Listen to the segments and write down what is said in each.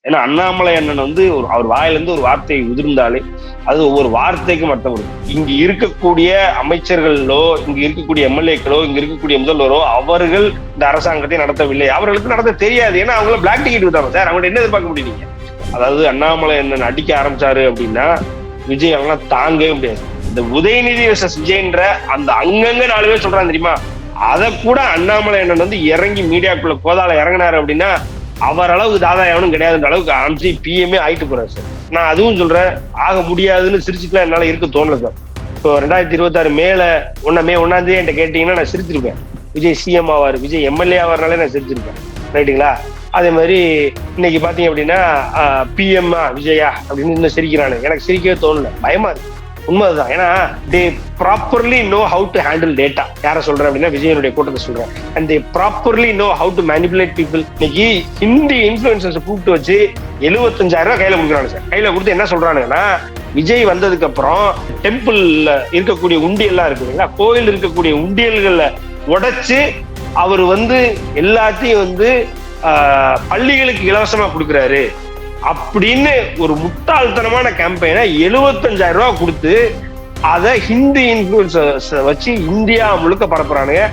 ஏன்னா அண்ணாமலை அண்ணன் வந்து அவர் வாயிலிருந்து ஒரு வார்த்தை உதிர்ந்தாலே அது ஒவ்வொரு வார்த்தைக்கும் அர்த்தம் இருக்கு. இங்க இருக்கக்கூடிய அமைச்சர்களோ, இங்க இருக்கக்கூடிய எம்எல்ஏக்களோ, இங்க இருக்கக்கூடிய முதல்வரோ அவர்கள் இந்த அரசாங்கத்தை நடத்தவில்லை, அவர்களுக்கு நடத்த தெரியாது. ஏன்னா அவங்கள பிளாக் டிக்கெட் விட்டாங்க சார். அவங்கள்ட்ட என்ன எதிர்பார்க்க முடியும்? அதாவது அண்ணாமலை அண்ணன் அடிக்க ஆரம்பிச்சாரு அப்படின்னா விஜய் அவங்களாம் தாங்கவே முடியாது. இந்த உதயநிதி வெர்சஸ் விஜய்ன்ற அந்த அங்கங்க 4 பேர் சொல்றாங்க தெரியுமா, அதை கூட அண்ணாமலை அண்ணன் வந்து இறங்கி மீடியாக்குள்ள கோதால இறங்கினாரு அப்படின்னா அவர் அளவுக்கு தாதா எவனும் கிடையாதுன்ற அளவுக்கு அமிச்சு பிஎம்ஏ ஆயிட்டு போறாரு சார். நான் அதுவும் சொல்றேன், ஆக முடியாதுன்னு சிரிச்சுக்கலாம் என்னால இருக்க தோணல சார். இப்போ 2026 மேல மே 1ஆம் தேதி என்கிட்ட கேட்டீங்கன்னா நான் சிரிச்சிருப்பேன். விஜய் சிஎம் ஆவாரு, விஜய் எம்எல்ஏ ஆவாருனாலே நான் சிரிச்சிருப்பேன். ரைட்டுங்களா? அதே மாதிரி இன்னைக்கு பாத்தீங்க அப்படின்னா பிஎம் விஜயா அப்படின்னு இன்னும் சிரிக்கிறானு எனக்கு சிரிக்கவே தோணல, பயமா இருக்கு. உண்மைதான். ஏன்னா they properly know how to handle data. யார சொல்றேன் அப்படின்னா விஜயனுடைய கூட்டத்தை சொல்றேன். And they properly know how to manipulate people. இன்னைக்கு ஹிந்தி இன்ஃபுளுசர்ஸ் கூப்பிட்டு வச்சு 75,000 ரூபாய் கையில கொடுக்குறாங்க சார். கையில கொடுத்து என்ன சொல்றானுங்கன்னா, விஜய் வந்ததுக்கு அப்புறம் டெம்பிள்ல இருக்கக்கூடிய உண்டியல்லாம் இருக்கு இல்லைங்களா, கோயில் இருக்கக்கூடிய உண்டியல்களை உடைச்சு அவர் வந்து எல்லாத்தையும் வந்து பள்ளிகளுக்கு இலவசமா கொடுக்குறாரு அப்படின்னு ஒரு முட்டாள்தனமான கேம்பெயினை 75,000 ரூபாய் கொடுத்து அதை ஹிந்தி இன்ஃபுளுசர்ஸ் வச்சு இந்தியா முழுக்க பரப்புறானுங்க.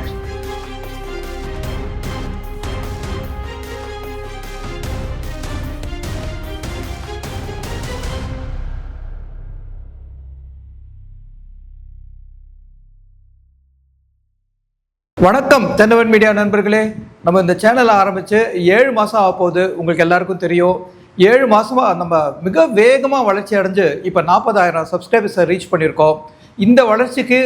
வணக்கம் தென்னவன் மீடியா நண்பர்களே. நம்ம இந்த சேனலை ஆரம்பித்து 7 மாதம் ஆக போகுது. உங்களுக்கு எல்லாருக்கும் தெரியும், 7 மாதமாக நம்ம மிக வேகமாக வளர்ச்சி அடைஞ்சு இப்போ 40,000 சப்ஸ்கிரைபர்ஸை ரீச் பண்ணியிருக்கோம். இந்த வளர்ச்சிக்கு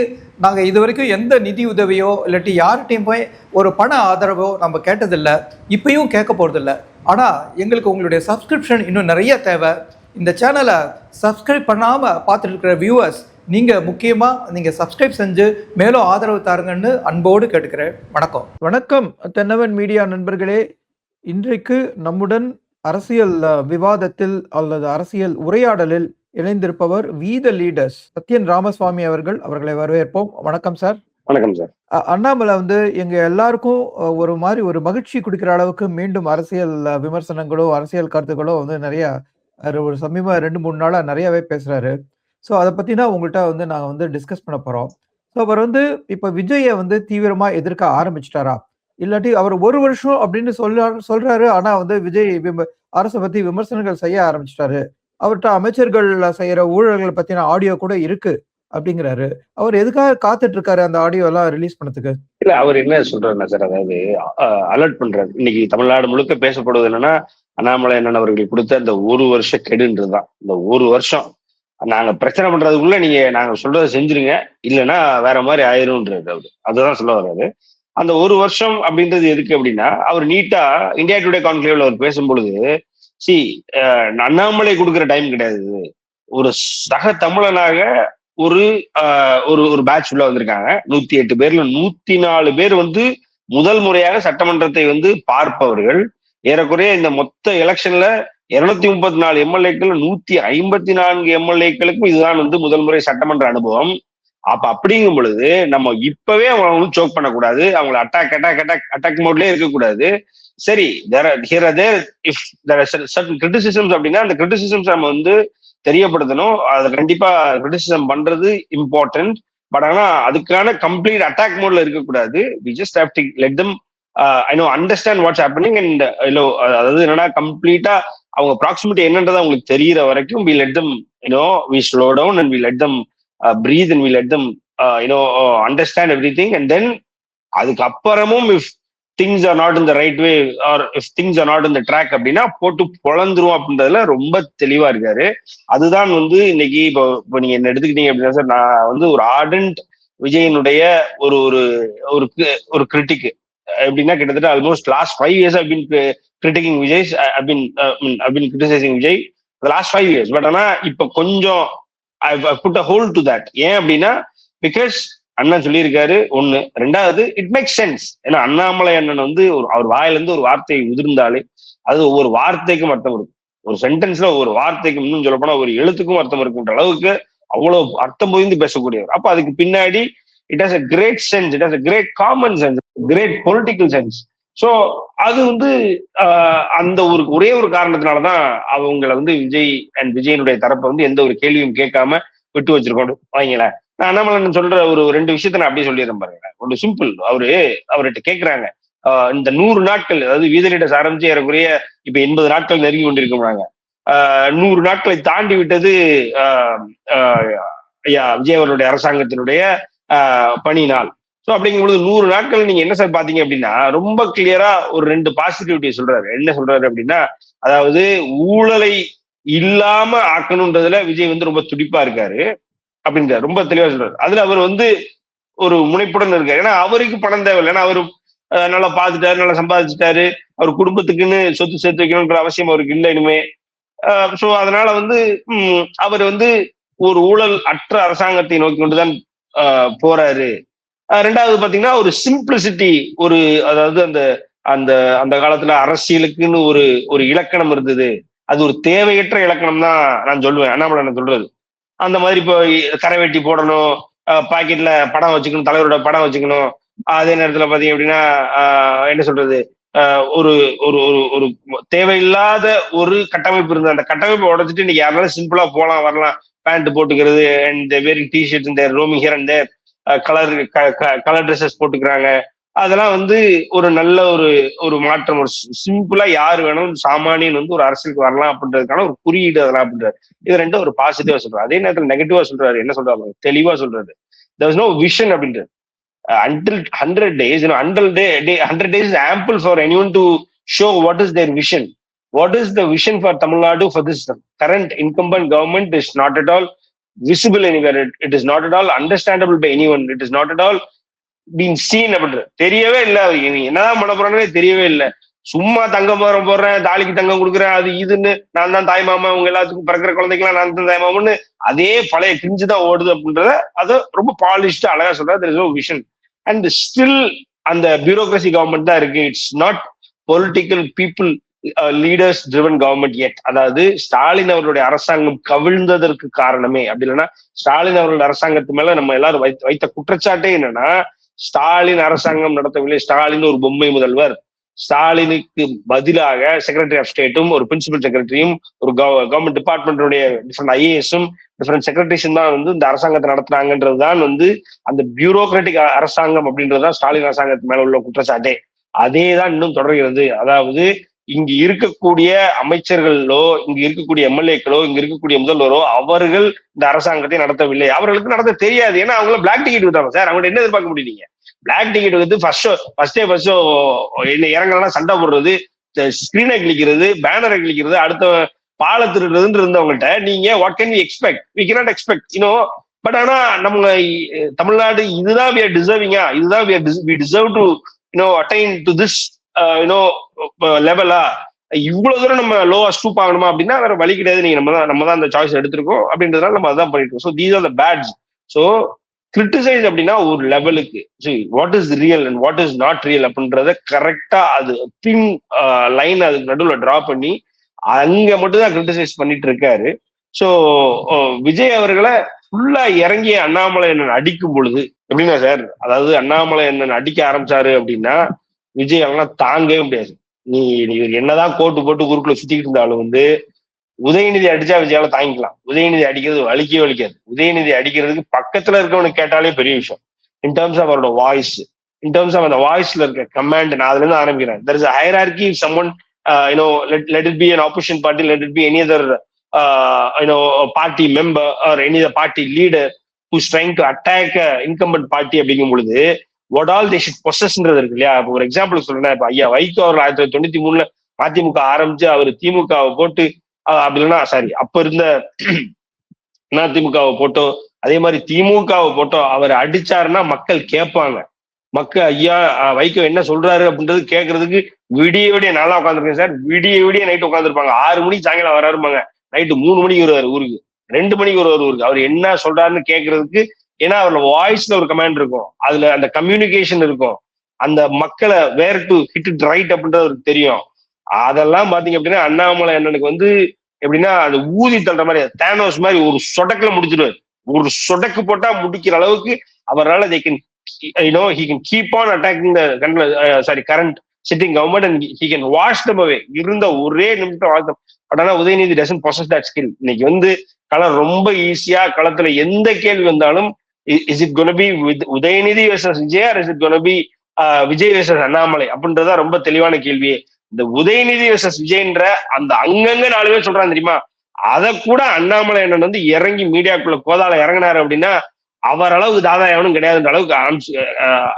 நாங்கள் இது வரைக்கும் எந்த நிதி உதவியோ இல்லாட்டி யார்கிட்டையும் போய் ஒரு பண ஆதரவோ நம்ம கேட்டதில்லை, இப்பயும் கேட்க போகிறதில்ல. ஆனால் எங்களுக்கு உங்களுடைய சப்ஸ்கிரிப்ஷன் இன்னும் நிறைய தேவை. இந்த சேனலை சப்ஸ்கிரைப் பண்ணாமல் பார்த்துட்டு இருக்கிற வியூவர்ஸ், நீங்கள் முக்கியமாக நீங்கள் சப்ஸ்கிரைப் செஞ்சு மேலும் ஆதரவு தாருங்கன்னு அன்போடு கேட்டுக்கிறேன். வணக்கம். வணக்கம் தென்னவன் மீடியா நண்பர்களே. இன்றைக்கு நம்முடன் அரசியல் விவாதத்தில் அல்லது அரசியல் உரையாடலில் இணைந்திருப்பவர் we the leaders Sathyan Ramaswamy அவர்கள். அவர்களை வரவேற்போம். வணக்கம் சார். வணக்கம் சார். அண்ணாமலை வந்து எங்க எல்லாருக்கும் ஒரு மாதிரி ஒரு மகிழ்ச்சி கொடுக்கிற அளவுக்கு மீண்டும் அரசியல் விமர்சனங்களோ அரசியல் கருத்துக்களோ வந்து நிறைய ஒரு சமீப 2-3 நாளா நிறையவே பேசுறாரு. ஸோ அதை பற்றினா உங்கள்கிட்ட வந்து நாங்கள் வந்து டிஸ்கஸ் பண்ண போகிறோம். ஸோ அவர் வந்து இப்போ விஜயை வந்து தீவிரமாக எதிர்க்க ஆரம்பிச்சிட்டாரா, இல்லாட்டி அவர் 1 வருஷம் அப்படின்னு சொல்றாரு, ஆனால் வந்து விஜய் அரசை பற்றி விமர்சனங்கள் செய்ய ஆரம்பிச்சிட்டாரு, அவர்கிட்ட அமைச்சர்கள் செய்கிற ஊழல்களை பற்றின ஆடியோ கூட இருக்கு அப்படிங்கிறாரு. அவர் எதுக்காக காத்துட்டு இருக்காரு அந்த ஆடியோ எல்லாம் ரிலீஸ் பண்ணதுக்கு? இல்ல, அவர் என்ன சொல்றாருன்னா சார், அதாவது அலர்ட் பண்றாரு. இன்னைக்கு தமிழ்நாடு முழுக்க பேசப்படுவது என்னன்னா, அண்ணாமலை அண்ணன் அவர்கள் கொடுத்த அந்த 1 வருஷ கெடுன்றதுதான். இந்த 1 வருஷம் நாங்க பிரச்சனை பண்றதுக்குள்ள நீங்க நாங்க சொல்றதை செஞ்சிருங்க, இல்லைன்னா வேற மாதிரி ஆயிரும்ன்றது அவரு. அதுதான் சொல்ல வர்றாரு. அந்த 1 வருஷம் அப்படின்றது எதுக்கு அப்படின்னா, அவர் நீட்டா இந்தியா டுடே கான்க்ளேவ்ல அவர் பேசும்பொழுது, அண்ணாமலை கொடுக்குற டைம் கிடையாது. ஒரு சக தமிழனாக ஒரு ஒரு பேட்ச் உள்ள வந்திருக்காங்க. 108 பேர்ல 104 பேர் வந்து முதல் முறையாக சட்டமன்றத்தை வந்து பார்ப்பவர்கள். ஏறக்குறைய இந்த மொத்த எலெக்ஷன்ல 234 எம்எல்ஏக்கள் 154 எம்எல்ஏக்களுக்கும் இதுதான் வந்து முதல் முறை சட்டமன்ற அனுபவம். அப்ப அப்படிங்கும் பொழுது நம்ம இப்பவே அவங்க சோக் பண்ணக்கூடாது, அவங்களை அட்டாக் மோட்லயே இருக்கக்கூடாது. சரி, கிரிட்டிசிசம்ஸ் அப்படின்னா அந்த கிரிட்டிசிசம்ஸ் நம்ம வந்து தெரியப்படுத்தணும். அதை கண்டிப்பா கிரிட்டிசிசம் பண்றது இம்பார்ட்டன்ட். பட் ஆனா அதுக்கான கம்ப்ளீட் அட்டாக் மோட்ல இருக்கக்கூடாது. We just have to let them understand what's happening. And அதாவது என்னன்னா, கம்ப்ளீட்டா அவங்க ப்ராக்சிமிட்டி என்னன்றதை அவங்களுக்கு தெரியற வரைக்கும் we let them we slow down and we let them breathe and we let them understand everything. And then அதுக்கப்புறமும் if things are not in the right way or if things are not in the track அப்படின்னா போட்டு பொழந்துரும் அப்படின்றதுல ரொம்ப தெளிவா இருக்காரு. அதுதான் வந்து இன்னைக்கு இப்போ நீங்க என்ன எடுத்துக்கிட்டீங்க அப்படின்னா சார், நான் வந்து ஒரு ஆர்டன்ட் விஜயனுடைய ஒரு ஒரு ஒரு கிரிட்டிக். எப்படின்னா கிட்டத்தட்ட almost last 5 years I've been critiquing Vijay. I've been criticizing Vijay the last 5 years. But ஆனா இப்ப கொஞ்சம் I've put a hold to that. ஏன் அப்படின்னா, பிகாஸ் அண்ணன் சொல்லியிருக்காரு ஒண்ணு. 2வது, இட் மேக்ஸ் சென்ஸ். ஏன்னா அண்ணாமலை அண்ணன் வந்து அவர் வாயிலிருந்து ஒரு வார்த்தை உதிர்ந்தாலே அது ஒவ்வொரு வார்த்தைக்கும் அர்த்தம் இருக்கும். ஒரு சென்டென்ஸ்ல ஒவ்வொரு வார்த்தைக்கும், இன்னும் சொல்ல போனா ஒரு எழுத்துக்கும் அர்த்தம் இருக்குன்ற அளவுக்கு அவ்வளவு அர்த்தம் புரிந்து பேசக்கூடியவர். அப்ப அதுக்கு பின்னாடி it has a great sense, it has a great common sense, great political sense. So அது வந்து அந்த ஒரே ஒரு காரணத்தினாலதான் அவங்கள வந்து விஜய் அண்ட் விஜயனுடைய தரப்பை வந்து எந்த ஒரு கேள்வியும் கேட்காம விட்டு வச்சிருக்கோம் வாங்களேன். நான் அண்ணாமலை சொல்ற ஒரு 2 விஷயத்த நான் அப்படியே சொல்லிடுறேன் பாருங்க. ஒரு சிம்பிள். அவர்கிட்ட கேட்கிறாங்க, இந்த 100 நாட்கள், அதாவது வீதலிடஸ் ஆரம்பிச்சு ஏறக்குறைய இப்ப 80 நாட்கள் நெருங்கி கொண்டிருக்கிறாங்க. 100 நாட்களை தாண்டி விட்டது ஐயா விஜய் அவர்களுடைய அரசாங்கத்தினுடைய பணி நாள். ஸோ அப்படிங்கும்பொழுது 100 நாட்கள் நீங்க என்ன சார் பாத்தீங்க அப்படின்னா, ரொம்ப கிளியரா ஒரு 2 பாசிட்டிவிட்டி சொல்றாரு. என்ன சொல்றாரு அப்படின்னா, அதாவது ஊழலை இல்லாம ஆக்கணுன்றதுல விஜய் வந்து ரொம்ப துடிப்பா இருக்காரு அப்படின்றாரு. ரொம்ப தெளிவா சொல்றாரு. அதுல அவர் வந்து ஒரு முனைப்புடன் இருக்காரு. ஏன்னா அவருக்கு பணம் தேவையில்லை. ஏன்னா அவரு நல்லா பார்த்துட்டாரு, நல்லா சம்பாதிச்சுட்டாரு. அவர் குடும்பத்துக்குன்னு சொத்து சேர்த்து வைக்கணும்ன்ற அவசியம் அவருக்கு இல்லை இனிமே. சோ அதனால வந்து அவர் வந்து ஒரு ஊழல் அற்ற அரசாங்கத்தை நோக்கி கொண்டுதான் போறாரு. ரெண்டாவது பாத்தீங்கன்னா ஒரு சிம்பிளிசிட்டி, அதாவது அந்த அந்த அந்த காலத்துல அரசியலுக்குன்னு ஒரு இலக்கணம் இருந்தது. அது ஒரு தேவையற்ற இலக்கணம் தான் நான் சொல்லுவேன். அண்ணாமலை சொல்றது அந்த மாதிரி இப்போ கரை வெட்டி போடணும், பாக்கெட்ல படம் வச்சுக்கணும், தலைவரோட படம் வச்சுக்கணும். அதே நேரத்துல பாத்தீங்க அப்படின்னா என்ன சொல்றது, ஒரு ஒரு ஒரு ஒரு தேவையில்லாத ஒரு கட்டமைப்பு இருந்தது. அந்த கட்டமைப்பை உடைச்சிட்டு இன்னைக்கு யாருனாலும் சிம்பிளா போலாம் வரலாம், பேண்ட் போட்டுக்கிறது அண்ட் வேரிங் டிஷர்ட் இந்த roaming here and colour dresses போட்டுக்கிறாங்க. அதெல்லாம் வந்து ஒரு நல்ல ஒரு மாற்றம். ஒரு சிம்பிளா யாரு வேணும் சாமானியன் வந்து ஒரு அரசியலுக்கு வரலாம் அப்படின்றதுக்கான ஒரு குறியீடு அதெல்லாம் அப்படின்றாரு. இது ரெண்டும் ஒரு பாசிட்டிவா சொல்றாரு. அதே நேரத்தில் நெகட்டிவா சொல்றாரு. என்ன சொல்றாரு? தெளிவா சொல்றாரு, there was no vision அப்படின்றது. Until 100 days, 100 days is ample for anyone to show what is their vision. What is the vision for Tamil Nadu for this current incumbent government is not at all visible anywhere. It is not at all understandable by anyone. It is not at all being seen அப்படின்றது. தெரியவே இல்லை. என்னதான் பண்ண போறானே தெரியவே இல்லை. சும்மா தங்கம் போடுறேன், தாலிக்கு தங்கம் கொடுக்குறேன், அது இதுன்னு நான் தான் தாய் மாமா, அவங்க எல்லாத்துக்கும் பிறக்கிற குழந்தைக்கெல்லாம் நான் தான் தாய் மாமான்னு அதே பழைய கிஞ்சி தான் ஓடுது அப்படின்றத அதை ரொம்ப பாலிஷ்டு அழகா சொல்றாரு. there is no vision and still அந்த பியூரோக்ரசி கவர்மெண்ட் தான் இருக்கு. It's not political people leaders driven government yet. அதாவது ஸ்டாலின் அவர்களுடைய அரசாங்கம் கவிழ்ந்ததற்கு காரணமே அப்படி இல்லைன்னா, ஸ்டாலின் அவர்களுடைய அரசாங்கத்து மேல நம்ம எல்லாரும் வைத்த குற்றச்சாட்டே என்னன்னா, ஸ்டாலின் அரசாங்கம் நடத்தவில்லை, ஸ்டாலின் ஒரு பொம்மை முதல்வர், ஸ்டாலினுக்கு பதிலாக செக்ரட்டரி ஆஃப் ஸ்டேட்டும் ஒரு பிரின்சிபல் செக்ரட்டரியும் ஒரு கவர்மெண்ட் டிபார்ட்மெண்ட்டுடைய டிஃப்ரெண்ட் ஐஏஎஸும் டிஃப்ரெண்ட் செக்ரட்டரிஸும் தான் வந்து இந்த அரசாங்கத்தை நடத்துனாங்கன்றது தான் வந்து அந்த பியூரோக்ராட்டிக் அரசாங்கம் அப்படின்றதுதான் ஸ்டாலின் அரசாங்கத்து மேல உள்ள குற்றச்சாட்டே. அதே தான் இன்னும் தொடர்கிறது. அதாவது இங்கு இருக்கக்கூடிய அமைச்சர்களோ, இங்கு இருக்கக்கூடிய எம்எல்ஏக்களோ, இங்க இருக்கக்கூடிய முதல்வரோ அவர்கள் இந்த அரசாங்கத்தை நடத்தவில்லை. அவர்களுக்கு நடத்த தெரியாது. ஏன்னா அவங்கள பிளாக் டிக்கெட் விட்டாங்க சார். அவங்க என்ன எதிர்பார்க்க முடியுங்க? பிளாக் டிக்கெட் வந்து ஃபர்ஸ்ட் என்ன இறங்கலாம் சண்டை போடுறது, ஸ்கிரீனை கிளிக்கிறது, பேனரை கிளிக்கிறது, அடுத்த பாலை திருடுறதுன்னு இருந்தவங்கள்ட்ட நீங்க what can we expect? We cannot expect but ஆனா நம்ம தமிழ்நாடு இதுதான் we are deserving, இதுதான் we deserve to attain to this லெவலா, இவ்வளவு தூரம் நம்ம லோவா ஸ்டூப் ஆகணுமா அப்படின்னா வேற வழி கிடையாது. நீங்க நம்ம தான் அந்த சாய்ஸ் எடுத்திருக்கோம் அப்படின்றதுனால நம்ம அதான் பண்ணிட்டு இருக்கோம். So these are the bads. So criticize அப்படின்னா ஒரு லெவலுக்கு what is real and what is not real அப்படின்றத கரெக்டா அது தின் லைன் அதுக்கு நடுவில் டிரா பண்ணி அங்க மட்டும் தான் கிரிட்டிசைஸ் பண்ணிட்டு இருக்காரு. ஸோ விஜய் அவர்களை ஃபுல்லா இறங்கி அண்ணாமலை அண்ணன் அடிக்கும் பொழுது எப்படின்னா சார், அதாவது அண்ணாமலை அண்ணன் அடிக்க ஆரம்பிச்சாரு அப்படின்னா விஜய் அவங்களாம் தாங்கவே முடியாது. நீ என்னதான் கோட்டு போட்டு குறுக்குள்ள சுத்திக்கிட்டு இருந்தாலும் வந்து உதயநிதி அடிச்சா விஜயால தாங்கிக்கலாம். உதயநிதி அடிக்கிறது வலிக்கவே வலிக்காது. உதயநிதி அடிக்கிறதுக்கு பக்கத்துல இருக்கவனுக்கு கேட்டாலே பெரிய விஷயம். இன் டர்ம்ஸ் ஆஃப் அவரோட வாய்ஸ், இன் டர்ம்ஸ் ஆஃப் அந்த வாய்ஸ்ல இருக்க கமாண்ட், நான் அதுல இருந்து ஆரம்பிக்கிறேன். there is a hierarchy. Someone let it be an opposition party, let it be any other party member or any other party leader who's trying to attack incumbent party அப்படிங்கும் பொழுது what all they should possessன்றது இருக்கு இல்லையா? இப்போ ஒரு example சொல்றேன். இப்ப ஐயா வைகோ அவர் 1993 மதிமுக ஆரம்பிச்சு அவர் திமுகவை போட்டு அப்படி இல்லைன்னா அப்ப இருந்த அதிமுகவை போட்டோ அதே மாதிரி திமுகவை போட்டோ அவர் அடிச்சாருன்னா மக்கள் கேட்பாங்க. மக்கள் ஐயா வைகோ என்ன சொல்றாரு அப்படின்றது கேட்கறதுக்கு விடிய நல்லா உட்காந்துருக்கேன் சார். விடிய நைட்டு உட்காந்துருப்பாங்க. 6 மணிக்கு சாயங்காலம் வராருப்பாங்க. நைட்டு 3 மணிக்கு வருவாரு ஊருக்கு, 2 மணிக்கு வருவார் ஊருக்கு. அவர் என்ன சொல்றாருன்னு கேட்கறதுக்கு. ஏன்னா அவரோட வாய்ஸ்ல ஒரு கமாண்ட் இருக்கும், அதுல அந்த கம்யூனிகேஷன் இருக்கும், அந்த மக்களை வேர் டு ஹிட் இட் ரைட் அப்படின்றது அவருக்கு தெரியும். அதெல்லாம் பாத்தீங்க அப்படின்னா அண்ணாமலை அண்ணனுக்கு வந்து எப்படின்னா அது ஊதி தள்ளுற மாதிரி, தேனோஸ் மாதிரி ஒரு சொடக்குல முடிச்சிடுவார். ஒரு சொடக்கு போட்டா முடிக்கிற அளவுக்கு அவரால் he can keep on attacking the current sitting government and he can wash them away. இருந்த ஒரே நிமிஷம் வாஷ் தம். பட் ஆனா Udhayanidhi doesn't possess that skill. இன்னைக்கு வந்து களம் ரொம்ப ஈஸியா, களத்துல எந்த கேள்வி வந்தாலும் is it going to be with Udhayanidhi versus Vijay or is it going to be Vijay versus Annamalai அப்படின்றதான் ரொம்ப தெளிவான கேள்வியே. இந்த உதயநிதி versus விஜய்ன்ற அந்த அங்கங்க 4 பேர் சொல்றாங்க தெரியுமா, அதை கூட அண்ணாமலை அண்ணன் வந்து இறங்கி மீடியாக்குள்ள கோதால இறங்கினாரு அப்படின்னா அவர் அளவுக்கு தாதா எவனும் கிடையாதுன்ற அளவுக்கு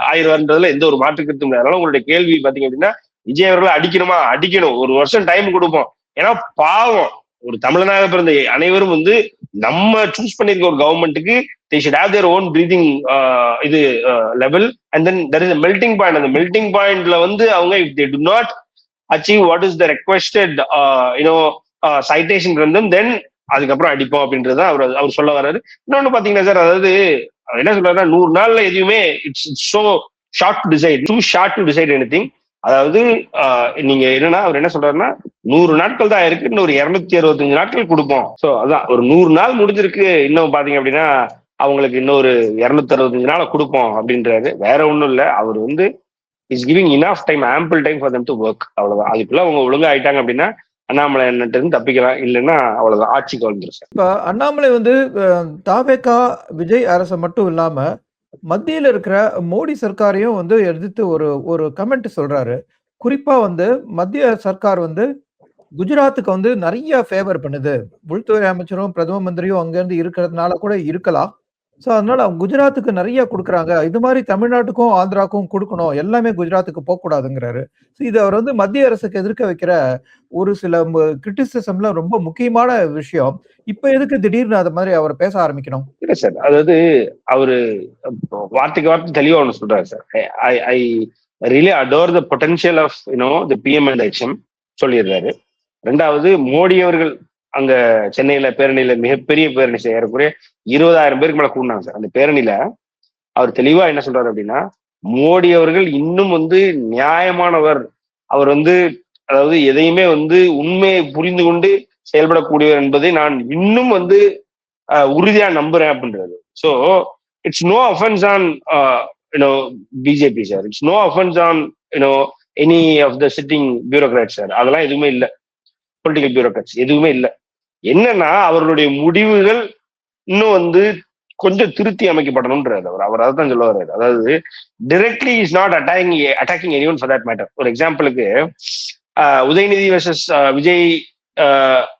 ஆயிரம்ன்றதுல எந்த ஒரு மாற்று கருத்தும் கிடையாது. அதனால உங்களுடைய கேள்வி பாத்தீங்க அப்படின்னா விஜய் அவர்களை அடிக்கணுமா, அடிக்கணும், 1 வருஷம் டைம் கொடுப்போம். ஏன்னா பாவம், ஒரு தமிழனாக பிறந்த அனைவரும் வந்து நம்ம சூஸ் பண்ணிருக்க ஒரு கவர்மெண்ட்டுக்கு they should have their own breathing இது level and then there is a melting point. அந்த melting pointல வந்து அவங்க if they do not achieve what is the requested citation from them, then அதுக்கப்புறம் அடிப்போம் அப்படின்றத அவர் சொல்ல வர்றாரு. இன்னொன்னு பாத்தீங்கன்னா சார், அதாவது என்ன சொல்றாருன்னா 100 நாள்ல எதுவுமே it's so short to decide, too short to decide anything. அதாவது நீங்க என்னன்னா அவர் என்ன சொல்றாருன்னா 100 நாட்கள் தான் இருக்கு, இன்னும் ஒரு 265 நாட்கள் கொடுப்போம். சோ அதான் ஒரு 100 நாள் முடிஞ்சிருக்கு, இன்னும் பாத்தீங்க அப்படின்னா அவங்களுக்கு இன்னொரு 265 நாளை கொடுப்போம் அப்படின்றாரு. வேற ஒண்ணும் இல்ல, அவர் வந்து is giving enough time, ample time for them to work. அவ்வளவுதான். அதுக்குள்ள அவங்க ஒழுங்கா ஆயிட்டாங்க அப்படின்னா அண்ணாமலை இருந்து தப்பிக்கலாம், இல்லைன்னா அவ்வளவுதான், ஆட்சிக்கு வந்துடும். இப்ப அண்ணாமலை வந்து தாவேகா விஜய் அரசு மட்டும் இல்லாம மத்தியில இருக்கிற மோடி சர்க்காரையும் வந்து எதிர்த்து ஒரு கமெண்ட் சொல்றாரு. குறிப்பா வந்து மத்திய சர்க்கார் வந்து குஜராத்துக்கு வந்து நிறைய ஃபேவர் பண்ணுது, உள்துறை அமைச்சரும் பிரதம மந்திரியும் அங்க இருந்து இருக்கிறதுனால கூட இருக்கலாம். ஸோ அதனால அவங்க குஜராத்துக்கு நிறைய கொடுக்குறாங்க, இது மாதிரி தமிழ்நாட்டுக்கும் ஆந்திராவுக்கும் கொடுக்கணும், எல்லாமே குஜராத்துக்கு போகக்கூடாதுங்கிறாரு. ஸோ இது அவர் வந்து மத்திய அரசுக்கு எதிர்க்க வைக்கிற ஒரு சில கிரிட்டிசிசம்ல ரொம்ப முக்கியமான விஷயம். இப்ப எதுக்கு திடீர்னு அது மாதிரி அவர் பேச ஆரம்பிக்கணும்? இல்ல சார், அதாவது அவரு வார்த்தைக்கு வார்த்தை தெளிவா ஒண்ணு சொல்றாரு sir. I really adore the potential of the PM and HM சொல்லிடுறாரு. 2வது மோடி அவர்கள் அங்க சென்னையில பேரணியில மிகப்பெரிய பேரணி ஏறக்குறைய 20,000 பேருக்கு மேல கூடினாங்க சார். அந்த பேரணியில அவர் தெளிவா என்ன சொல்றாரு அப்படின்னா, மோடி அவர்கள் இன்னும் வந்து நியாயமானவர், அவர் வந்து அதாவது எதையுமே வந்து உண்மையை புரிந்து கொண்டு செயல்படக்கூடியவர் என்பதை நான் இன்னும் வந்து உறுதியா நம்புறேன் அப்படின்றது. So it's no offence on BJP sir, it's no offence on any of the sitting bureaucrat sir. அதெல்லாம் எதுவுமே இல்லை, பொலிட்டிக்கல் பியூரோக்ராட்ஸ் எதுவுமே இல்லை. என்னன்னா அவர்களுடைய முடிவுகள் இன்னும் வந்து கொஞ்சம் திருத்தி அமைக்கப்படணும்ன்றாரு அவர் அதான் சொல்ல வர்றாரு. அதாவது directly is not attacking anyone for that matter. ஒரு எக்ஸாம்பிளுக்கு உதயநிதி வெர்சஸ் விஜய்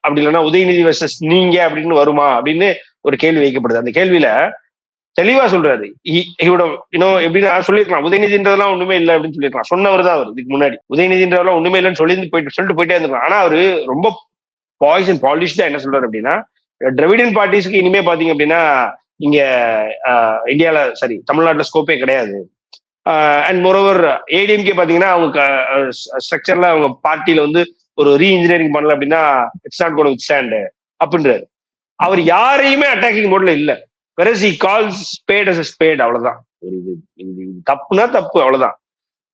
அப்படி இல்லைன்னா உதயநிதி வெர்சஸ் நீங்க அப்படின்னு வருமா அப்படின்னு ஒரு கேள்வி வைக்கப்படுது. அந்த கேள்வியில தெளிவா சொல்றாரு, எப்படின்னா சொல்லிருக்கலாம் உதயநிதின்றதெல்லாம் ஒண்ணுமே இல்லை அப்படின்னு சொல்லிருக்கலாம். சொன்னவர் தான் அவர் இதுக்கு முன்னாடி உதயநிதின்றதெல்லாம் ஒண்ணுமே இல்லைன்னு சொல்லிட்டு போயிட்டே இருந்திருக்கலாம். ஆனா அவரு ரொம்ப பாய்ஸ் அண்ட் பாலிஷ்டா என்ன சொல்றாரு அப்படின்னா, திராவிடன் பார்ட்டிஸ்க்கு இனிமே பாத்தீங்க அப்படின்னா இங்க இந்தியால தமிழ்நாட்டுல ஸ்கோப்பே கிடையாது. அண்ட் மோரோவர் ஏடிஎம்கே பாத்தீங்கன்னா அவங்க ஸ்ட்ரக்சர்ல அவங்க பார்ட்டியில வந்து ஒரு ரீஇன்ஜினியரிங் பண்ணல அப்படின்னா it's not going to withstand அப்படின்றாரு. அவர் யாரையுமே அட்டாக்கிங் மோட்ல இல்ல. whereas he calls spade as a spade. அவ்வளவுதான். இது தப்புனா தப்பு, அவ்வளவுதான்.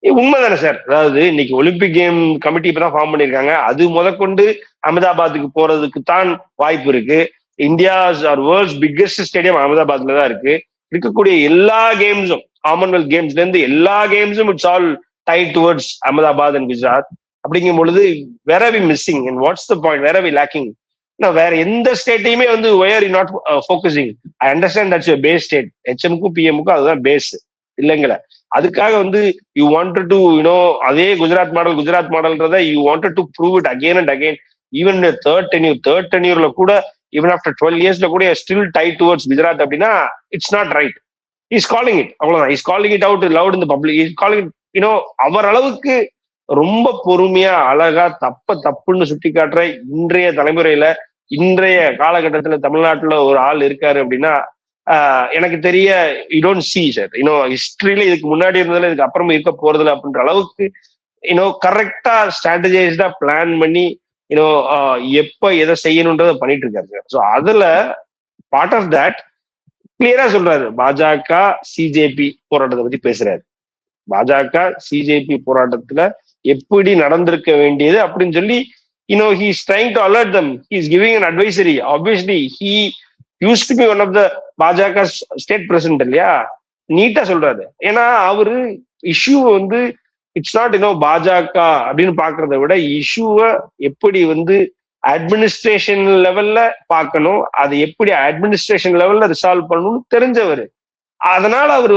உண்மைதானே சார்? அதாவது இன்னைக்கு ஒலிம்பிக் கேம் கமிட்டி இப்பதான் ஃபார்ம் பண்ணிருக்காங்க. அது முதற்கொண்டு அகமதாபாத்துக்கு போறதுக்கு தான் வாய்ப்பு இருக்கு. India's our world's biggest stadium அகமதாபாத்ல தான் இருக்கு. இருக்கக்கூடிய எல்லா கேம்ஸும், காமன்வெல்த் கேம்ஸ்ல இருந்து எல்லா கேம்ஸும் it's all tied towards Ahmedabad and Gujarat. அப்படிங்கும் பொழுது where are we missing and what's the point, where are we lacking? வேற எந்த ஸ்டேட்டையுமே வந்து why are you not focusing. I understand that's your base state. ஹெச்எம்க்கும் பிஎம்க்கும் அதுதான் பேஸ் இல்லைங்களா? அதுக்காக வந்து யூ வாண்டட் டு அதே குஜராத் மாடல்ன்றத you wanted to prove it again and again. Even third டென்யூர்ல கூட ஈவன் ஆஃப்டர் 12 இயர்ஸ்ல கூட ஸ்டில் டைட் டுவர்ட்ஸ் குஜராத் அப்படின்னா it's not right. Is calling it, அவ்வளவுதான். Is calling it out loud in the public. Is calling it அவர் அளவுக்கு ரொம்ப பொறுமையா அழகா தப்புன்னு சுட்டி காட்டுற இன்றைய தலைமுறையில இன்றைய காலகட்டத்துல தமிழ்நாட்டுல ஒரு ஆள் இருக்காரு அப்படின்னா எனக்கு தெரிய யூ டோன்ட் சீ சார். ஹிஸ்டரியில இதுக்கு முன்னாடி இருந்ததுல இதுக்கு அப்புறம் இருக்க போறதுல அப்படின்ற அளவுக்கு கரெக்டா ஸ்ட்ராட்டஜைஸ்டா பிளான் பண்ணி எப்ப எதை செய்யணும்ன்றத பண்ணிட்டு இருக்காரு சார். ஸோ அதுல பார்ட் ஆஃப் தட் கிளியரா சொல்றாரு. பாஜக சிஜேபி போராட்டத்தை பத்தி பேசுறாரு. பாஜக சிஜேபி போராட்டத்துல எப்படி நடந்திருக்க வேண்டியது அப்படின்னு சொல்லி he is trying to alert them. He is giving an advisory. Obviously he used to be one of the பாஜக ஸ்டேட் பிரசிடென்ட் இல்லையா? நீட்டா சொல்றாரு. ஏன்னா அவரு இஷ்யூ வந்து இட்ஸ் நாட் பாஜக அப்படின்னு பாக்குறத விட இஷ்யூவை எப்படி அட்மினிஸ்ட்ரேஷன் லெவல்ல பார்க்கணும், அதை எப்படி அட்மினிஸ்ட்ரேஷன் லெவல்ல ரிசால்வ் பண்ணணும்னு தெரிஞ்சவர். அதனால அவர்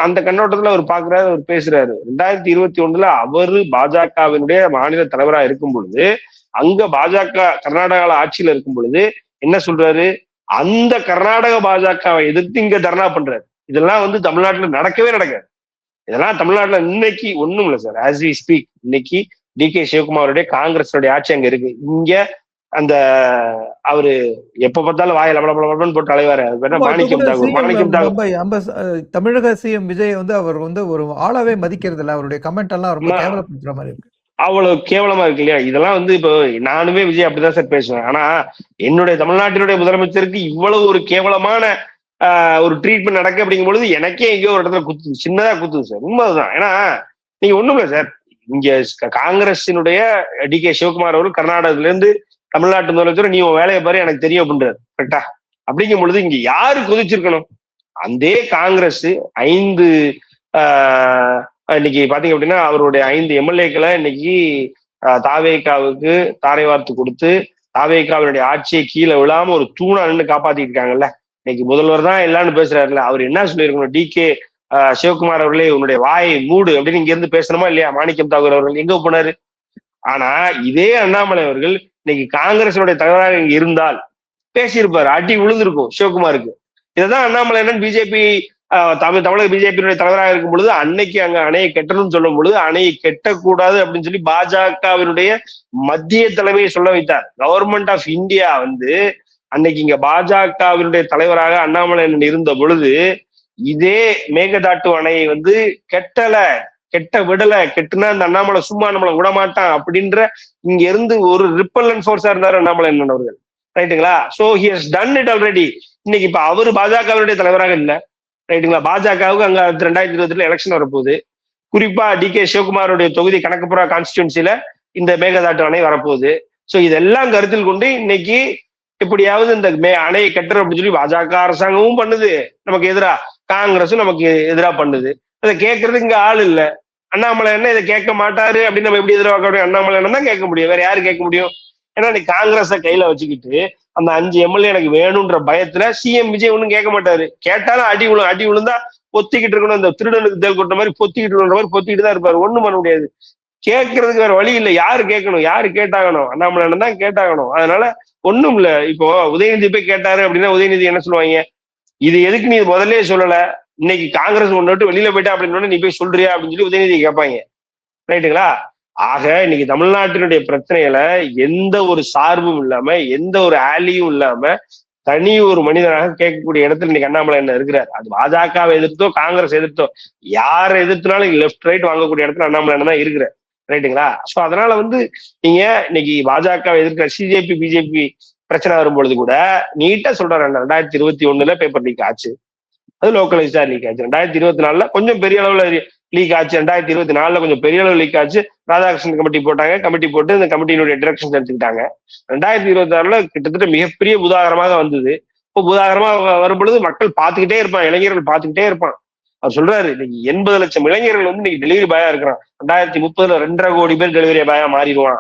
அந்த கண்ணோட்டத்துல அவர் பாக்குறாரு, அவர் பேசுறாரு. 2021 அவரு பாஜகவினுடைய மாநில தலைவரா இருக்கும் பொழுது, அங்க பாஜக கர்நாடகால ஆட்சியில இருக்கும் பொழுது என்ன சொல்றாரு, அந்த கர்நாடக பாஜகவை எதிர்த்து இங்க தர்ணா பண்றாரு. இதெல்லாம் தமிழ்நாட்டுல நடக்கவே நடக்காது. இதெல்லாம் தமிழ்நாட்டுல இன்னைக்கு ஒண்ணும் இல்லை சார். ஆஸ் வி ஸ்பீக் இன்னைக்கு டி.கே. சிவகுமாருடைய காங்கிரஸோடைய ஆட்சி அங்க இருக்கு. இங்க அந்த அவரு எப்ப பார்த்தாலும் வாயில பலபலன்னு போட்டு அலைவாரு. மாணிக்கம் தாகூர் தமிழக சிஎம் விஜய் அவர் ஒரு ஆளாவே மதிக்கிறது இல்ல. அவருடைய கமெண்ட் எல்லாம் ரொம்ப கேவலப்படுத்துற மாதிரி இருக்கு. அவ்வளவு கேவலமா இருக்கு இல்லையா? இதெல்லாம் இப்போ நானுமே விஜய் அப்படிதான் சார் பேசுவேன். ஆனா என்னுடைய தமிழ்நாட்டினுடைய முதலமைச்சருக்கு இவ்வளவு ஒரு கேவலமான ஒரு ட்ரீட்மெண்ட் நடக்கு அப்படிங்கும் பொழுது எனக்கே எங்கேயோ ஒரு இடத்துல குத்துது, சின்னதா குத்துது சார். உண்மைதான். ஏன்னா நீங்க ஒண்ணும் இல்லை சார், இங்க காங்கிரஸினுடைய டி.கே. சிவகுமார் அவர்கள் கர்நாடகத்துல இருந்து தமிழ்நாட்டு முதலமைச்சர் நீ உன் வேலையை பாரு எனக்கு தெரியும் அப்படின்றாரு. கரெக்டா? அப்படிங்கும் பொழுது இங்க யாரு குதிச்சிருக்கணும்? அந்த காங்கிரஸ் 5 இன்னைக்கு பாத்தீங்க அப்படின்னா அவருடைய 5 எம்எல்ஏக்களை இன்னைக்கு தாவேகாவுக்கு தாரை வார்த்து கொடுத்து தாவேகாவினுடைய ஆட்சியை கீழே விழாம ஒரு தூணா நின்று காப்பாத்திட்டு இருக்காங்கல்ல. இன்னைக்கு முதல்வர் தான் எல்லாரும் பேசுறாருல்ல. அவர் என்ன சொல்லியிருக்கணும், டி.கே. சிவகுமார் அவர்களே உன்னுடைய வாயை மூடு அப்படின்னு இங்க இருந்து பேசணுமா இல்லையா? மாணிக்கம் தாகூர் அவர்கள் எங்க போனாரு? ஆனா இதே அண்ணாமலை அவர்கள் இன்னைக்கு காங்கிரஸுடைய தலைவராக இங்க இருந்தால் பேசியிருப்பாரு, அடி விழுந்திருக்கும் சிவகுமாருக்கு. இதைதான் அண்ணாமலை என்னன்னு பிஜேபி தமிழக பிஜேபியினுடைய தலைவராக இருக்கும் பொழுது அன்னைக்கு அங்க அணையை கட்டணும்னு சொல்லும் பொழுது அணையை கெட்டக்கூடாது அப்படின்னு சொல்லி பாஜகவினுடைய மத்திய தலைமையை சொல்ல வைத்தார். கவர்மெண்ட் ஆஃப் இந்தியா அன்னைக்கு இங்க பாஜகவினுடைய தலைவராக அண்ணாமலை இருந்த பொழுது இதே மேகதாட்டு அணையை கெட்ட விடல, கெட்டுனா அந்த அண்ணாமலை சும்மா நம்மளை விடமாட்டான் அப்படின்ற இங்க இருந்து ஒரு ரிப்பல்லன் ஃபோர்ஸா இருந்தாரு அண்ணாமலை அவர்கள். ரைட்டுங்களா? So he has done it already. இன்னைக்கு இப்ப அவரு பாஜகவினுடைய தலைவராக இல்ல. ரைட்டுங்களா? பாஜகவுக்கு அங்க 2022 எலெக்ஷன் வரப்போகுது. குறிப்பா டி.கே. சிவகுமாருடைய தொகுதி கணக்குப்புறா கான்ஸ்டிடுவன்சில இந்த மேகதாட்டு அணை வரப்போகுது. சோ இதெல்லாம் கருத்தில் கொண்டு இன்னைக்கு எப்படியாவது இந்த அணையை கட்டுற அப்படின்னு சொல்லி பாஜக அரசாங்கமும் பண்ணுது நமக்கு எதிரா, காங்கிரஸும் நமக்கு எதிரா பண்ணுது. அதை கேட்கறதுக்கு இங்க ஆள் இல்ல. அண்ணாமலை என்ன இதை கேட்க மாட்டாரு அப்படின்னு நம்ம எப்படி எதிர்பார்க்க முடியும்? அண்ணாமலை தான் கேட்க முடியும், வேற யாரு கேட்க முடியும்? ஏன்னா நீ காங்கிரஸை கையில வச்சுக்கிட்டு அந்த 5 எம்எல்ஏ எனக்கு வேணும்ன்ற பயத்துல சிஎம் விஜய் ஒன்னும் கேட்க மாட்டாரு. கேட்டாலும் அடி விழுந்தா பொத்திக்கிட்டு இருக்கணும். இந்த திருடனுக்கு தேல் கொட்ட மாதிரி பொத்திக்கிட்டு மாதிரி பொத்திக்கிட்டு தான் இருப்பாரு. ஒண்ணும் பண்ண முடியாது. கேட்கறதுக்கு வேற வழி இல்லை. யாரு கேட்கணும்? யாரு கேட்டாகணும்? அண்ணாமலை தான் கேட்டாகணும். அதனால ஒண்ணும் இல்ல. இப்போ உதயநிதி போய் கேட்டாரு அப்படின்னா உதயநிதி என்ன சொல்லுவாங்க, இது எதுக்கு நீ முதல்ல சொல்லல, இன்னைக்கு காங்கிரஸ் ஒன்று விட்டு வெளியில போயிட்டா அப்படின்னு நீ போய் சொல்றியா அப்படின்னு சொல்லி உதயநிதி கேட்பாங்க. ரைட்டுங்களா? ஆக இன்னைக்கு தமிழ்நாட்டினுடைய பிரச்சனைகளை எந்த ஒரு சார்பும் இல்லாம எந்த ஒரு ஆலியும் இல்லாம தனி ஒரு மனிதனாக கேட்கக்கூடிய இடத்துல இன்னைக்கு அண்ணாமலை என்ன இருக்கிறார். அது பாஜகவை எதிர்த்தோ காங்கிரஸ் எதிர்த்தோ யாரை எதிர்த்துனாலும் லெஃப்ட் ரைட் வாங்கக்கூடிய இடத்துல அண்ணாமலை தான் இருக்கிறார். ரைட்டுங்களா? சோ அதனால நீங்க இன்னைக்கு பாஜகவை எதிர்க்கிற சிஜேபி பிஜேபி பிரச்சனை வரும்பொழுது கூட நீட்டா சொல்றாரு, 2021 பேப்பர் லீக் ஆச்சு, அது லோக்கலைஸ்டா லீக் ஆச்சு. 2024 கொஞ்சம் பெரிய அளவுல லீக் ஆச்சு. 2024 கொஞ்சம் பெரிய அளவு லீக் ஆச்சு. ராதாகிருஷ்ணன் கமிட்டி போட்டாங்க. கமிட்டி போட்டு இந்த கமிட்டியினுடைய டிரெக்ஷன் எடுத்துக்கிட்டாங்க. 2026 கிட்டத்தட்ட மிகப்பெரிய பூதாகரமாக வந்தது. இப்போ பூதாகரமாக வரும் பொழுது மக்கள் பார்த்துக்கிட்டே இருப்பான், இளைஞர்கள் பார்த்துக்கிட்டே இருப்பான். அவர் சொல்றாரு, இன்னைக்கு 80 லட்சம் இளைஞர்கள் இன்னைக்கு டெலிவரி பாயா இருக்கிறான். 2030 2.5 கோடி பேர் டெலிவரி பாயா மாறிடுவான்.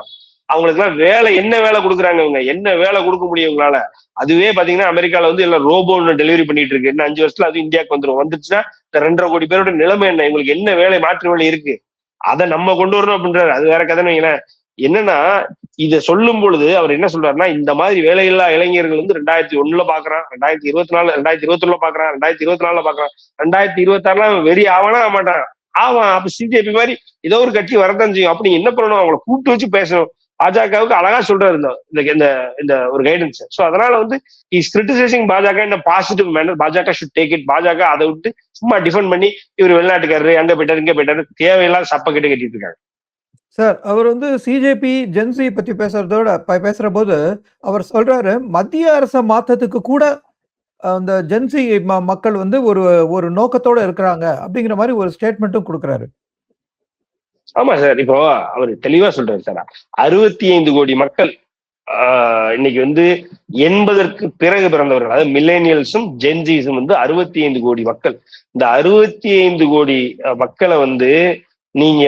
அவங்களுக்கு எல்லாம் வேலை என்ன வேலை கொடுக்குறாங்க? இவங்க என்ன வேலை கொடுக்க முடியும் இவங்களால? அதுவே பாத்தீங்கன்னா அமெரிக்கால எல்லாம் ரோபோன்னு டெலிவரி பண்ணிட்டு இருக்கு. இன்னும் 5 வருஷத்துல அது இந்தியாவுக்கு வந்துருச்சுன்னா இந்த 2.5 கோடி பேரோட நிலைமை என்ன? இவங்களுக்கு என்ன வேலை, மாற்று வேலை இருக்கு? அதை நம்ம கொண்டு வரணும் அப்படின்றாரு. அது வேற கதை. என்னன்னா இதை சொல்லும் பொழுது அவர் என்ன சொல்றாருன்னா, இந்த மாதிரி வேலையில்லா இளைஞர்கள் 2001 பாக்குறான், 2024 2021 பாக்குறான், 2024 பாக்குறான், 2026 வெறி ஆவானா மாட்டான் ஆவான். அப்ப சிஜேபி மாதிரி ஏதோ ஒரு கட்சி வரதான் செய்யும். அப்படி என்ன பண்ணணும்? அவங்களை கூப்பிட்டு வச்சு பேசணும். பாஜகவுக்கு அழகா சொல்றாரு இந்த ஒரு கைடன்ஸ். சோ அதனால இஸ் கிரிட்டிசைசிங் பாஜக இந்த பாசிட்டிவ் மேனர். பாஜக ஷுட் டேக் இட். பாஜக அதை விட்டு சும்மா டிஃபெண்ட் பண்ணி இவர் வெளிநாட்டுக்காரரு அங்க போயிட்டாரு இங்க போயிட்டாரு தேவையில்லாத சப்ப கிட்ட கட்டிட்டு இருக்காங்க. சார், அவர் சிஜேபி ஜென்சி பத்தி பேசுற போது அவர் சொல்றாரு, மத்திய அரசை மாற்றத்துக்கு கூட அந்த ஜென்சி மக்கள் ஒரு நோக்கத்தோட இருக்கிறாங்க அப்படிங்கிற மாதிரி ஒரு ஸ்டேட்மெண்ட்டும் கொடுக்குறாரு. ஆமா சார், இப்போ அவர் தெளிவா சொல்றாரு சார். 65 கோடி மக்கள் இன்னைக்கு 80க்கு பிறகு பிறந்தவர்கள், அதாவது மில்லேனியல்ஸும் ஜென்சிஸும் 65 கோடி மக்கள். இந்த 65 கோடி மக்களை நீங்க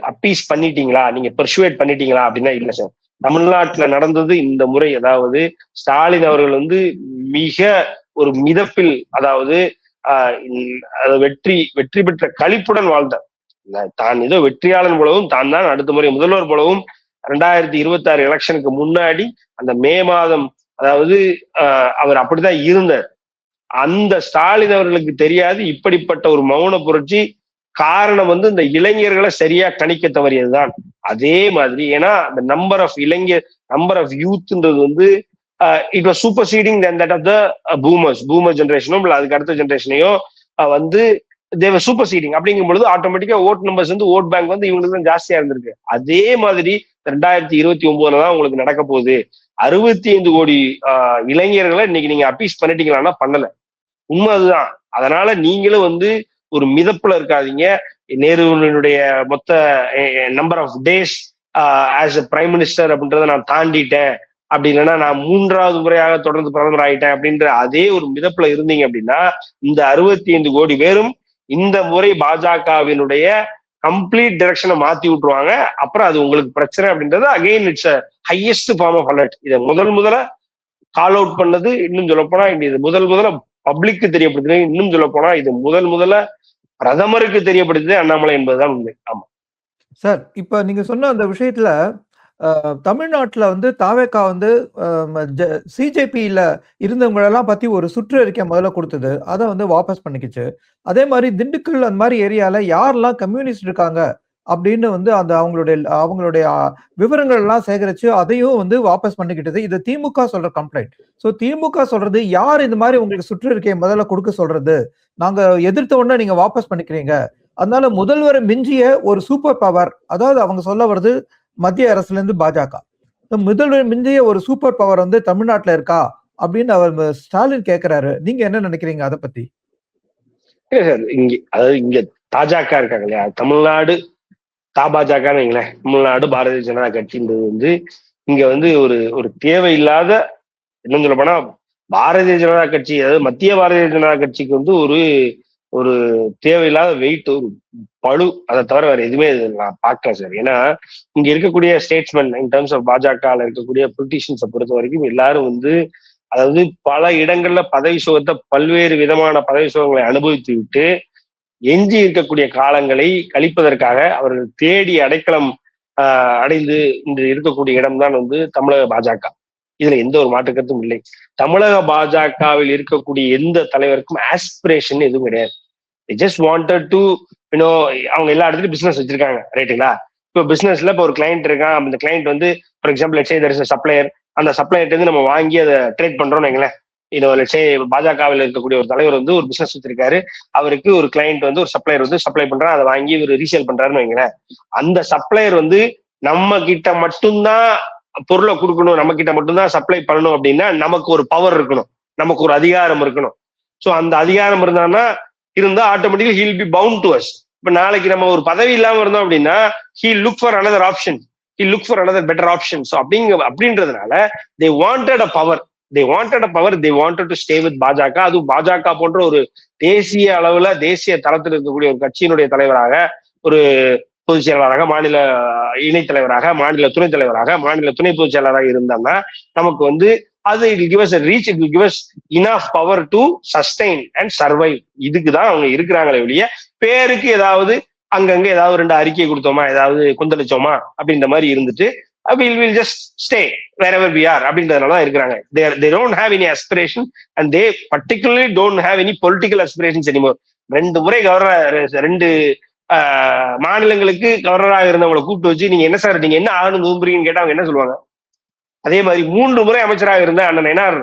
அப்பீஸ் பண்ணிட்டீங்களா, நீங்க பெர்சுவேட் பண்ணிட்டீங்களா அப்படின்னா இல்ல சார். தமிழ்நாட்டுல நடந்தது இந்த முறை, அதாவது ஸ்டாலின் அவர்கள் மிக ஒரு மிதப்பில், அதாவது வெற்றி வெற்றி பெற்ற களிப்புடன் வாழ்ந்தார். தான் ஏதோ வெற்றியாளன் போலவும், தான் தான் அடுத்த முறை முதல்வர் போலவும் 2026 எலெக்ஷனுக்கு முன்னாடி அந்த மே மாதம், அதாவது அவர் அப்படிதான் இருந்தார். அந்த ஸ்டாலின் அவர்களுக்கு தெரியாது இப்படிப்பட்ட ஒரு மௌன புரட்சி காரணம் இந்த இளைஞர்களை சரியா கணிக்க தவறியதுதான். அதே மாதிரி ஏன்னா அந்த நம்பர் ஆஃப் யூத்ன்றது it was superseding that of the boomer ஜெனரேஷனோ இல்ல அதுக்கு அடுத்த ஜெனரேஷனையோ தேவர் சூப்பர் சீடிங். அப்படிங்கும் பொழுது ஆட்டோமேட்டிக்கா ஓட் நம்பர்ஸ் ஓட் பேங்க் இவங்களுக்கு தான் ஜாஸ்தியா இருந்திருக்கு. அதே மாதிரி 2029 தான் உங்களுக்கு நடக்க போகுது. 65 கோடி இளைஞர்களை இன்னைக்கு நீங்க அப்பீஸ் பண்ணிட்டீங்களான்னா பண்ணல. உண்மை அதுதான். அதனால நீங்களும் ஒரு மிதப்புல இருக்காதீங்க. நேருவினுடைய மொத்த number of days as a prime minister அப்படின்றத நான் தாண்டிட்டேன், அப்படி இல்லைன்னா நான் 3வது முறையாக தொடர்ந்து பிரதமர் ஆயிட்டேன் அப்படின்ற அதே ஒரு மிதப்புல இருந்தீங்க அப்படின்னா இந்த 65 கோடி பேரும் இந்த முறை பாஜகவினுடைய கம்ப்ளீட் டைரக்ஷனை மாத்தி விட்டுருவாங்க. அப்புறம் அது உங்களுக்கு பிரச்சனை அப்படின்றது again it's highest form of alert. இதை முதல்ல கால் அவுட் பண்ணது, இன்னும் சொல்ல போனா இது முதல்ல பப்ளிக்கு தெரியப்படுத்துது, இன்னும் சொல்ல போனா இது முதல்ல பிரதமருக்கு தெரியப்படுத்துது அண்ணாமலை என்பதுதான் உண்மை. ஆமா சார், இப்ப நீங்க சொன்ன அந்த விஷயத்துல தமிழ்நாட்டுல தாவேகா சிஜேபியில இருந்தவங்களெல்லாம் பத்தி ஒரு சுற்றறிக்கை முதல்ல கொடுத்தது, அதை வாபஸ் பண்ணிக்கிச்சு. அதே மாதிரி திண்டுக்கல் அந்த மாதிரி ஏரியால யாரெல்லாம் கம்யூனிஸ்ட் இருக்காங்க அப்படின்னு அந்த அவங்களுடைய விவரங்கள் எல்லாம் சேகரிச்சு அதையும் வாபஸ் பண்ணிக்கிட்டது. இது திமுக சொல்ற கம்ப்ளைண்ட். சோ திமுக சொல்றது, யார் இந்த மாதிரி உங்களுக்கு சுற்றறிக்கையை முதல்ல கொடுக்க சொல்றது, நாங்க எதிர்த்த உடனே நீங்க வாபஸ் பண்ணிக்கிறீங்க, அதனால முதல்வரை மிஞ்சிய ஒரு சூப்பர் பவர், அதாவது அவங்க சொல்ல வருது மத்திய அரசுல இருந்து பாஜக, முதல்வர் மிஞ்சிய ஒரு சூப்பர் பவர் தமிழ்நாட்டுல இருக்கா அப்படின்னு அவர் ஸ்டாலின் கேட்கிறாரு. நீங்க என்ன நினைக்கிறீங்க அதை பத்தி? இங்க பாஜக இருக்காங்க இல்லையா, தமிழ்நாடு பாஜக தமிழ்நாடு பாரதிய ஜனதா கட்சின்றது இங்க ஒரு தேவையில்லாத, என்ன சொல்ல போனா பாரதிய ஜனதா கட்சி, அதாவது மத்திய பாரதிய ஜனதா கட்சிக்கு ஒரு தேவையில்லாத வெயிட், ஒரு பழு. அதை தவிர வேற எதுவுமே நான் பார்க்கல சார். ஏன்னா இங்க இருக்கக்கூடிய ஸ்டேட்ஸ்மென் இன் டர்ம்ஸ் ஆஃப் பாஜக இருக்கக்கூடிய பொலிட்டீஷியன்ஸை பொறுத்த வரைக்கும் எல்லாரும் அதாவது பல இடங்கள்ல பதவி சுகத்தை, பல்வேறு விதமான பதவி சுகங்களை அனுபவித்து விட்டு எஞ்சி இருக்கக்கூடிய காலங்களை கழிப்பதற்காக அவர்கள் தேடி அடைக்கலம் அடைந்து இன்று இருக்கக்கூடிய இடம்தான் தமிழக பாஜக. இதுல எந்த ஒரு மாற்று கருத்தும் இல்லை. தமிழக பாஜகவில் இருக்கக்கூடிய எந்த தலைவருக்கும் ஆஸ்பிரேஷன் எதுவும் கிடையாது. ஜஸ்ட் வாண்டட் டு அவங்க எல்லா இடத்துலயும் பிசினஸ் வச்சிருக்காங்க, ரைட்டுங்களா? இப்போ பிசினஸ்ல இப்போ ஒரு கிளைண்ட் இருக்கான், அந்த கிளைண்ட் ஃபார் எக்ஸாம்பிள் சப்ளையர், அந்த சப்ளையர்ட்டு நம்ம வாங்கி அதை ட்ரேட் பண்றோம்னு வைங்களேன். பாஜகவில் இருக்கக்கூடிய ஒரு தலைவர் ஒரு பிசினஸ் வச்சிருக்காரு, அவருக்கு ஒரு கிளைண்ட் ஒரு சப்ளையர் சப்ளை பண்றாரு, அதை வாங்கி ஒரு ரீசேல் பண்றாருன்னு வைங்களேன். அந்த சப்ளையர் நம்ம கிட்ட மட்டும்தான் பொருளை கொடுக்கணும், நம்ம கிட்ட மட்டும்தான் சப்ளை பண்ணணும் அப்படின்னா நமக்கு ஒரு பவர் இருக்கணும், நமக்கு ஒரு அதிகாரம் இருக்கணும். ஸோ அந்த அதிகாரம் இருந்தா automatically he'll be bound to us. இப்ப நாளைக்கு நம்ம ஒரு பதவி இல்லாம இருந்தோம் அப்படின்னா he'll look for another option, he'll look for another better option. So அப்படின்றதுனால they wanted a power, they wanted to stay with பாஜக. அதுவும் பாஜக போன்ற ஒரு தேசிய அளவுல, தேசிய தளத்தில் இருக்கக்கூடிய ஒரு கட்சியினுடைய தலைவராக, ஒரு பொதுச் செயலாளராக, மாநில இணைத் தலைவராக, மாநில துணைத் தலைவராக, மாநில துணை பொதுச் செயலாளராக இருந்தாங்கன்னா நமக்கு அது it will give us a reach, it will give us enough power to sustain and survive. இதுக்குதான் அவங்க இருக்கிறாங்களே ஒழிய பேருக்கு ஏதாவது அங்கங்க ஏதாவது 2 அறிக்கை கொடுத்தோமா, ஏதாவது கொந்தளிச்சோமா அப்படின்ற மாதிரி இருந்துட்டு we'll just stay wherever we are அப்படின்றதுனால தான் இருக்கிறாங்க. They don't have any aspiration and they particularly don't have any political aspirations anymore. 2 முறை கவர்னர், 2 மாநிலங்களுக்கு கவர்னராக இருந்தவங்களை கூப்பிட்டு வச்சு நீங்க என்ன சார், நீங்க என்ன ஆகணும்னு விரும்புறீங்கன்னு கேட்டா அவங்க என்ன சொல்லுவாங்க? அதே மாதிரி 3 முறை அமைச்சராக இருந்த அண்ணன் நயனார்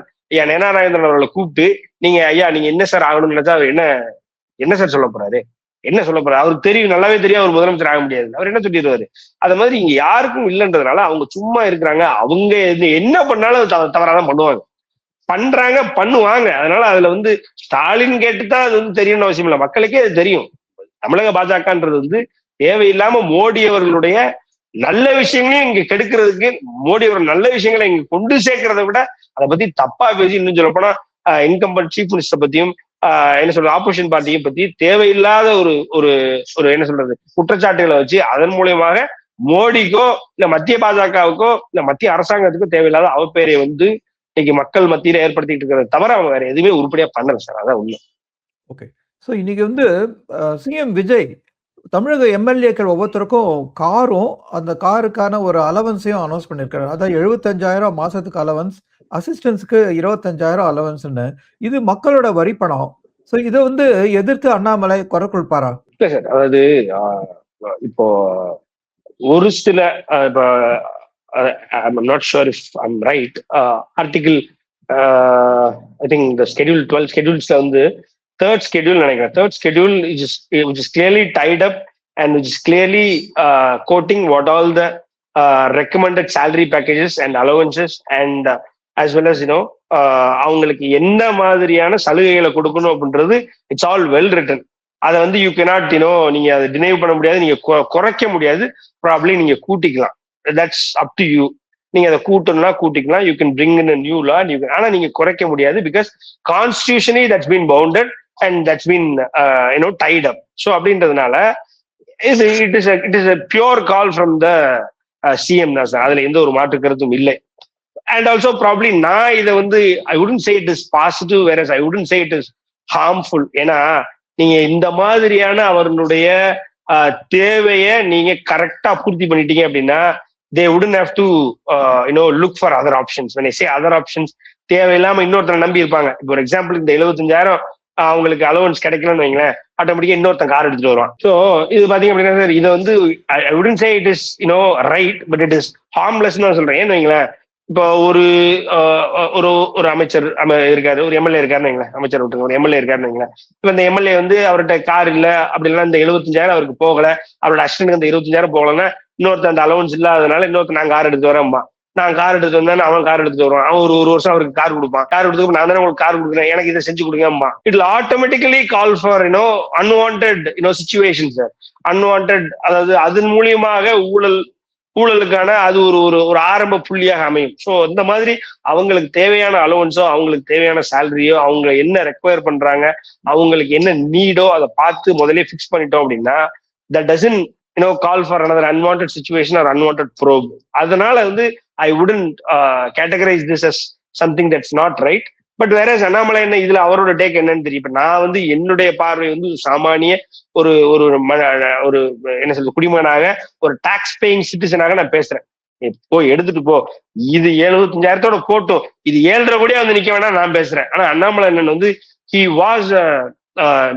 நாகேந்திரன் அவர்களை கூப்பிட்டு நீங்க ஐயா நீங்க என்ன சார் ஆகணும்னு நினைச்சா அவர் என்ன சார் சொல்ல போறாரு, என்ன சொல்ல போறாரு? அவருக்கு தெரியும், நல்லாவே தெரியும் அவர் முதலமைச்சர் ஆக முடியாது. அவர் என்ன சொல்லிடுவாரு? அது மாதிரி இங்க யாருக்கும் இல்லைன்றதுனால அவங்க சும்மா இருக்கிறாங்க. அவங்க என்ன பண்ணாலும் தவறாதான் பண்ணுவாங்க. அதனால அதுல ஸ்டாலின் கேட்டுதான் அது தெரியணும்னு அவசியம் இல்லை, மக்களுக்கே அது தெரியும். தமிழக பாஜகன்றது தேவையில்லாம மோடி அவர்களுடைய நல்ல விஷயங்களையும் இங்க கெடுக்கிறதுக்கு, மோடி அவர்கள் நல்ல விஷயங்களை இங்க கொண்டு சேர்க்கிறத விட அதை பத்தி தப்பா பேசி, இன்னும் சொல்ல போனா இன்கம்பன்ட் சீஃப் மினிஸ்டர் பத்தியும் என்ன சொல்றது ஆப்போசிஷன் பார்ட்டியை பத்தி தேவையில்லாத ஒரு ஒரு ஒரு என்ன சொல்றது குற்றச்சாட்டுகளை வச்சு அதன் மூலியமாக மோடிக்கோ இல்ல மத்திய பாஜகவுக்கோ இல்ல மத்திய அரசாங்கத்துக்கோ தேவையில்லாத அவப்பெயரை வந்து இன்னைக்கு மக்கள் மத்தியில ஏற்படுத்திட்டு இருக்கிறத தவிர அவங்க வேற எதுவுமே உருப்படியா பண்ணல சார். அதான் உண்மை. ஓகே. ஸோ இன்னைக்கு வந்து சிஎம் விஜய் தமிழக எம்எல்ஏக்கள் ஒவ்வொருத்தருக்கும் காரும் அந்த காருக்கான ஒரு அலவன்ஸையும் அனௌன்ஸ் பண்ணியிருக்காரு. அதாவது 75,000 மாசத்துக்கு அலவன்ஸ், அசிஸ்டன்ஸ்க்கு 25,000 அலவன்ஸ்ன்னு. இது மக்களோட வரி பணம். ஸோ இதை வந்து எதிர்த்து அண்ணாமலை குரல் கொடுப்பாரா? இல்ல சார், அதாவது இப்போ ஒரு சில இப்போ I'm not sure if I'm right. Article I think the schedule 12 schedulesல வந்து third schedule நினைக்கிறேன். Third schedule which is clearly tied up and which is clearly quoting what all the recommended salary packages and allowances and as well as அவங்களுக்கு என்ன மாதிரியான சலுகைகளை கொடுக்கணும் அப்படின்றது it's all well written. அதை வந்து யூ கேனாட் நீங்க அதை டினைவ் பண்ண முடியாது, நீங்க குறைக்க முடியாது, ப்ராப்ளி நீங்க கூட்டிக்கலாம். That's up to you. நீங்க அதை கூட்டணும்னா கூட்டிக்கலாம், you can bring in new law. ஆனா நீங்க குறைக்க முடியாது, because constitutionally that's been bounded and that's been tied up. So அப்படின்றதுனால it is a pure call from the CM தான் சார். அதுல எந்த ஒரு மாற்று கருத்தும் இல்லை. அண்ட் ஆல்சோ ப்ராப்ளி நான் இதை வந்து ஐ wouldn't say it is positive, whereas I wouldn't say it is harmful. ஏன்னா நீங்க இந்த மாதிரியான அவர்களுடைய தேவையை நீங்க கரெக்டா பூர்த்தி பண்ணிட்டீங்க அப்படின்னா they wouldn't have to look for other options. When I say other options, தேவையில்லாம இன்னொருத்தரை நம்பி இருப்பாங்க. இப்போ ஒரு எக்ஸாம்பிள், இந்த 75,000 அவங்களுக்கு அலோவன்ஸ் கிடைக்கலன்னு வைங்களேன், ஆட்டோமேட்டிக்கா இன்னொருத்தன் கார் எடுத்துட்டு வருவான். ஸோ இது பாத்தீங்க அப்படின்னா சார், இதை வந்து ஐ wouldn't say it is right, but it is harmless நான் சொல்றேன். ஏன்னு வைங்களேன், இப்போ ஒரு ஒரு அமைச்சர் இருக்காரு, ஒரு எம்எல்ஏ இருக்காருன்னு வைங்களேன், அமைச்சர் விட்டுங்க, ஒரு எம்எல்ஏ இருக்காருன்னு வைங்களேன். இப்போ இந்த எம்எல்ஏ வந்து அவர்கிட்ட கார் இல்லை, அப்படி இல்லைன்னா இந்த 75,000 அவருக்கு போகல, அவரோட அசிஸ்டன்ட் அந்த 25,000 போகலன்னா இன்னொருத்தர் அந்த அலவன்ஸ் இல்லாதனால இன்னொருத்தர் நான் கார் எடுத்து வரேன்பா. நான் கார் எடுத்து வந்தேன், அவன் கார் எடுத்துட்டு வருவான். அவன் ஒரு வருஷம் அவருக்கு கார் கொடுப்பான். கார் எடுத்து நான் தானே உங்களுக்கு கார் கொடுக்குறேன், எனக்கு இதை செஞ்சு கொடுங்கம்மா. It automatically call for unwanted situation sir. Unwanted, அதாவது அதன் மூலியமாக ஊழலுக்கான அது ஒரு ஆரம்ப புள்ளியாக அமையும். ஸோ இந்த மாதிரி அவங்களுக்கு தேவையான அலோவன்ஸோ, அவங்களுக்கு தேவையான சேலரியோ, அவங்க என்ன ரெக்வயர் பண்றாங்க, அவங்களுக்கு என்ன நீடோ அதை பார்த்து முதலே ஃபிக்ஸ் பண்ணிட்டோம் அப்படின்னா that doesn't call for another unwanted situation or unwanted probe. அதனால வந்து I wouldn't categorize this as something that's not right. But வேற அண்ணாமலை என்ன இதுல அவரோட டேக் என்னன்னு தெரியும். இப்ப நான் வந்து என்னுடைய பார்வை வந்து சாமானிய ஒரு ஒரு என்ன சொல்றது குடிமகனாக, ஒரு டாக்ஸ் பேயிங் சிட்டிசனாக நான் பேசுறேன். போய் எடுத்துட்டு போ, இது 75,000 போட்டும், இது 7.5 கோடியா வந்து நிக்க வேணாம் நான் பேசுறேன். ஆனா அண்ணாமலை அண்ணன் வந்து he was a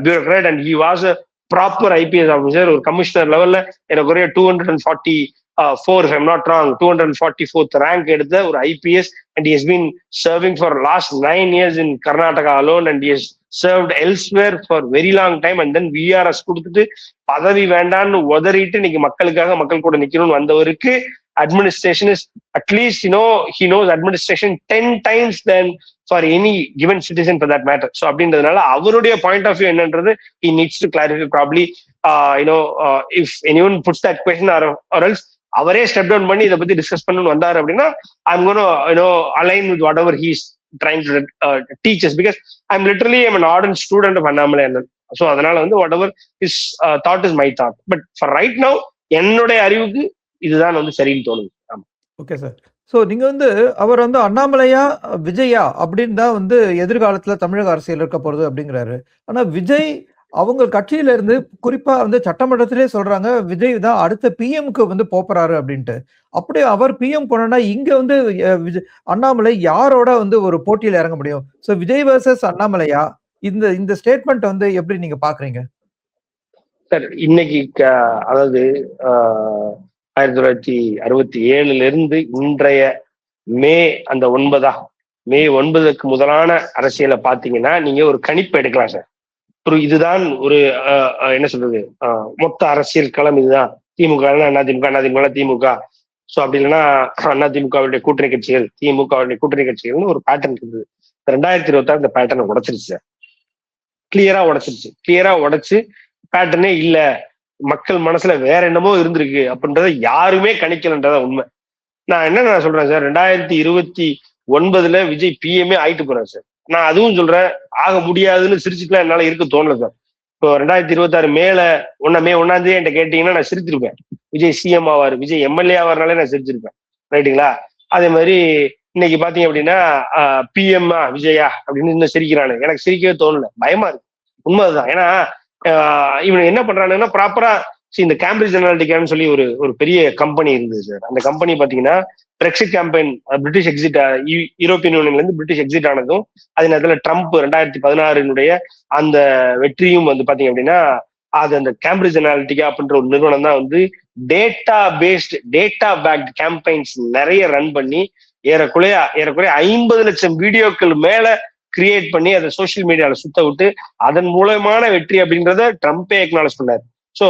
bureaucrat and he was a proper IPS officer. ஒரு கமிஷனர் லெவல்ல எனக்கு ஒரே 244 if I'm not wrong 244th rank எடுத்த ஒரு IPS, and he has been serving for last 9 years in Karnataka alone, and he has served elsewhere for very long time. And then VRS கொடுத்துட்டு பதவி வேண்டான்னு உதறிட்டு இன்னைக்கு மக்களுக்காக மக்கள் கூட நிக்கணும்னு வந்தவருக்கு administration is at least he knows administration 10 times than for any given citizen for that matter. So அப்படின்றதுனால அவருடைய பாயிண்ட் ஆஃப் வியூ என்னன்றது he needs to clarify probably. If anyone puts that question or else அவரே step down பண்ணி இதை பத்தி discuss பண்ணணும்னு வந்தாரு அப்படின்னா I'm going to align with whatever he's trying to teach us, because I'm an ardent student of Annamalai Annan. So அதனால வந்து whatever his thought is my thought, but for right now என்னுடைய அறிவுக்கு இதுதான் வந்து சரின்னு தோணுது. Okay sir. ஸோ நீங்க வந்து அவர் வந்து அண்ணாமலையா விஜயா அப்படின்னு தான் வந்து எதிர்காலத்துல தமிழக அரசியல் இருக்க போறது அப்படிங்கிறாரு. ஆனா விஜய் அவங்க கட்சியில இருந்து குறிப்பா வந்து சட்டமன்றத்திலே சொல்றாங்க விஜய் தான் அடுத்த பிஎம்க்கு வந்து போறாரு அப்படின்ட்டு. அப்படியே அவர் பிஎம் போனா இங்க வந்து அண்ணாமலை யாரோட வந்து ஒரு போட்டியில இறங்க முடியும்? ஸோ விஜய் வர்சஸ் அண்ணாமலையா? இந்த ஸ்டேட்மெண்ட் வந்து எப்படி நீங்க பாக்குறீங்க சார்? இன்னைக்கு அதாவது 1967 இருந்து இன்றைய மே 9க்கு முதலான அரசியலை பாத்தீங்கன்னா நீங்க ஒரு கணிப்பு எடுக்கலாம் சார். இதுதான் ஒரு என்ன சொல்றது மொத்த அரசியல் களம் இதுதான். திமுக அதிமுக திமுக. ஸோ அப்படி இல்லைன்னா அதிமுகவுடைய கூட்டணி கட்சிகள், திமுகவுடைய கூட்டணி கட்சிகள்னு ஒரு பேட்டர்ன் இருக்குது. 2026 இந்த பேட்டர்னை உடைச்சிருச்சு சார். கிளியரா உடைச்சு பேட்டர்னே இல்ல, மக்கள் மனசுல வேற என்னமோ இருந்திருக்கு அப்படின்றத யாருமே கணிக்கலன்றத உண்மை. நான் சொல்றேன் சார், 2029 விஜய் பிஎம்ஏ ஆயிட்டு போறாரு சார். நான் அதுவும் சொல்றேன், ஆக முடியாதுன்னு சிரிச்சுட்டுலாம் என்னால இருக்க தோணல சார். இப்போ 2026 மே 1 என்கிட்ட கேட்டீங்கன்னா நான் சிரிச்சிருப்பேன். விஜய் சிஎம் ஆவாரு, விஜய் எம்எல்ஏ ஆவாருனாலே நான் சிரிச்சிருப்பேன். ரைட்டுங்களா? அதே மாதிரி இன்னைக்கு பாத்தீங்க அப்படின்னா பிஎம் விஜயா அப்படின்னு இன்னும் சிரிக்கிறானு, எனக்கு சிரிக்கவே தோணல, பயமா இருக்கு. உண்மைதான். ஏன்னா இவன் என்ன பண்றானுன்னா ப்ராப்பரா இந்த கேம்பிரிட்ஜ் அனாலிட்டிகான்னு சொல்லி ஒரு பெரிய கம்பெனி இருந்தது சார். அந்த கம்பெனி பாத்தீங்கன்னா Brexit campaign, British exit, European யூனியன்ல இருந்து பிரிட்டிஷ் எக்ஸிட் ஆனதும் அதே நேரத்தில் ட்ரம்ப் 2016 அந்த வெற்றியும் வந்து பாத்தீங்க அப்படின்னா அது அந்த கேம்பிரிட்ஜ் அனாலிட்டிகா அப்படின்ற ஒரு நிறுவனம் தான் வந்து டேட்டா பேக்ட் கேம்பெயின்ஸ் நிறைய ரன் பண்ணி ஏறக்குறைய 50 லட்சம் வீடியோக்கள் மேல கிரியேட் பண்ணி அதை சோசியல் மீடியால சுத்த விட்டு அதன் மூலமான வெற்றி அப்படின்றத ட்ரம்ப்பே அக்னாலஜ் பண்ணாரு. So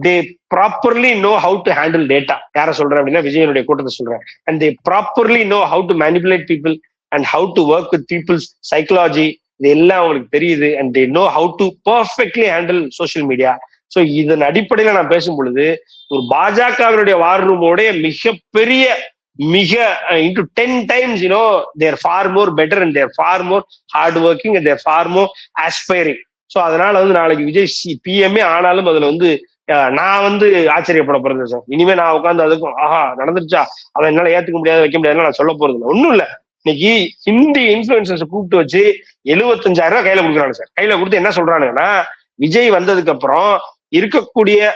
they properly know how to handle data. யாரை சொல்றேன் அப்படின்னா விஜயனுடைய கூட்டத்தை சொல்றேன். And they properly know how to manipulate people and how to work with people's psychology. இது எல்லாம் அவங்களுக்கு தெரியுது. And they know how to perfectly handle social media. So இதன் அடிப்படையில நான் பேசும் பொழுது ஒரு பாஜகவினுடைய வார் ரூமோடைய மிகப்பெரிய into 10 times, they're far more better and they're far more hardworking and they're far more aspiring. So அதனால வந்து நாளைக்கு விஜய் பிஎம்ஏ ஆனாலும் அதுல வந்து நான் வந்து ஆச்சரியப்பட போறது சார். இனிமே நான் உட்காந்து அதுக்கும் ஆஹா நடந்துருச்சா அவன் என்னால ஏத்துக்க முடியாது வைக்க முடியாதுன்னு நான் சொல்ல போறது இல்லை. ஒன்றும் இல்லை, இன்னைக்கு ஹிந்தி இன்ஃபுளுசர்ஸ் கூப்பிட்டு வச்சு 75,000 ரூபாய் கையில கொடுக்குறாங்க சார். கையில கொடுத்து என்ன சொல்றானுங்கன்னா விஜய் வந்ததுக்கு அப்புறம் இருக்கக்கூடிய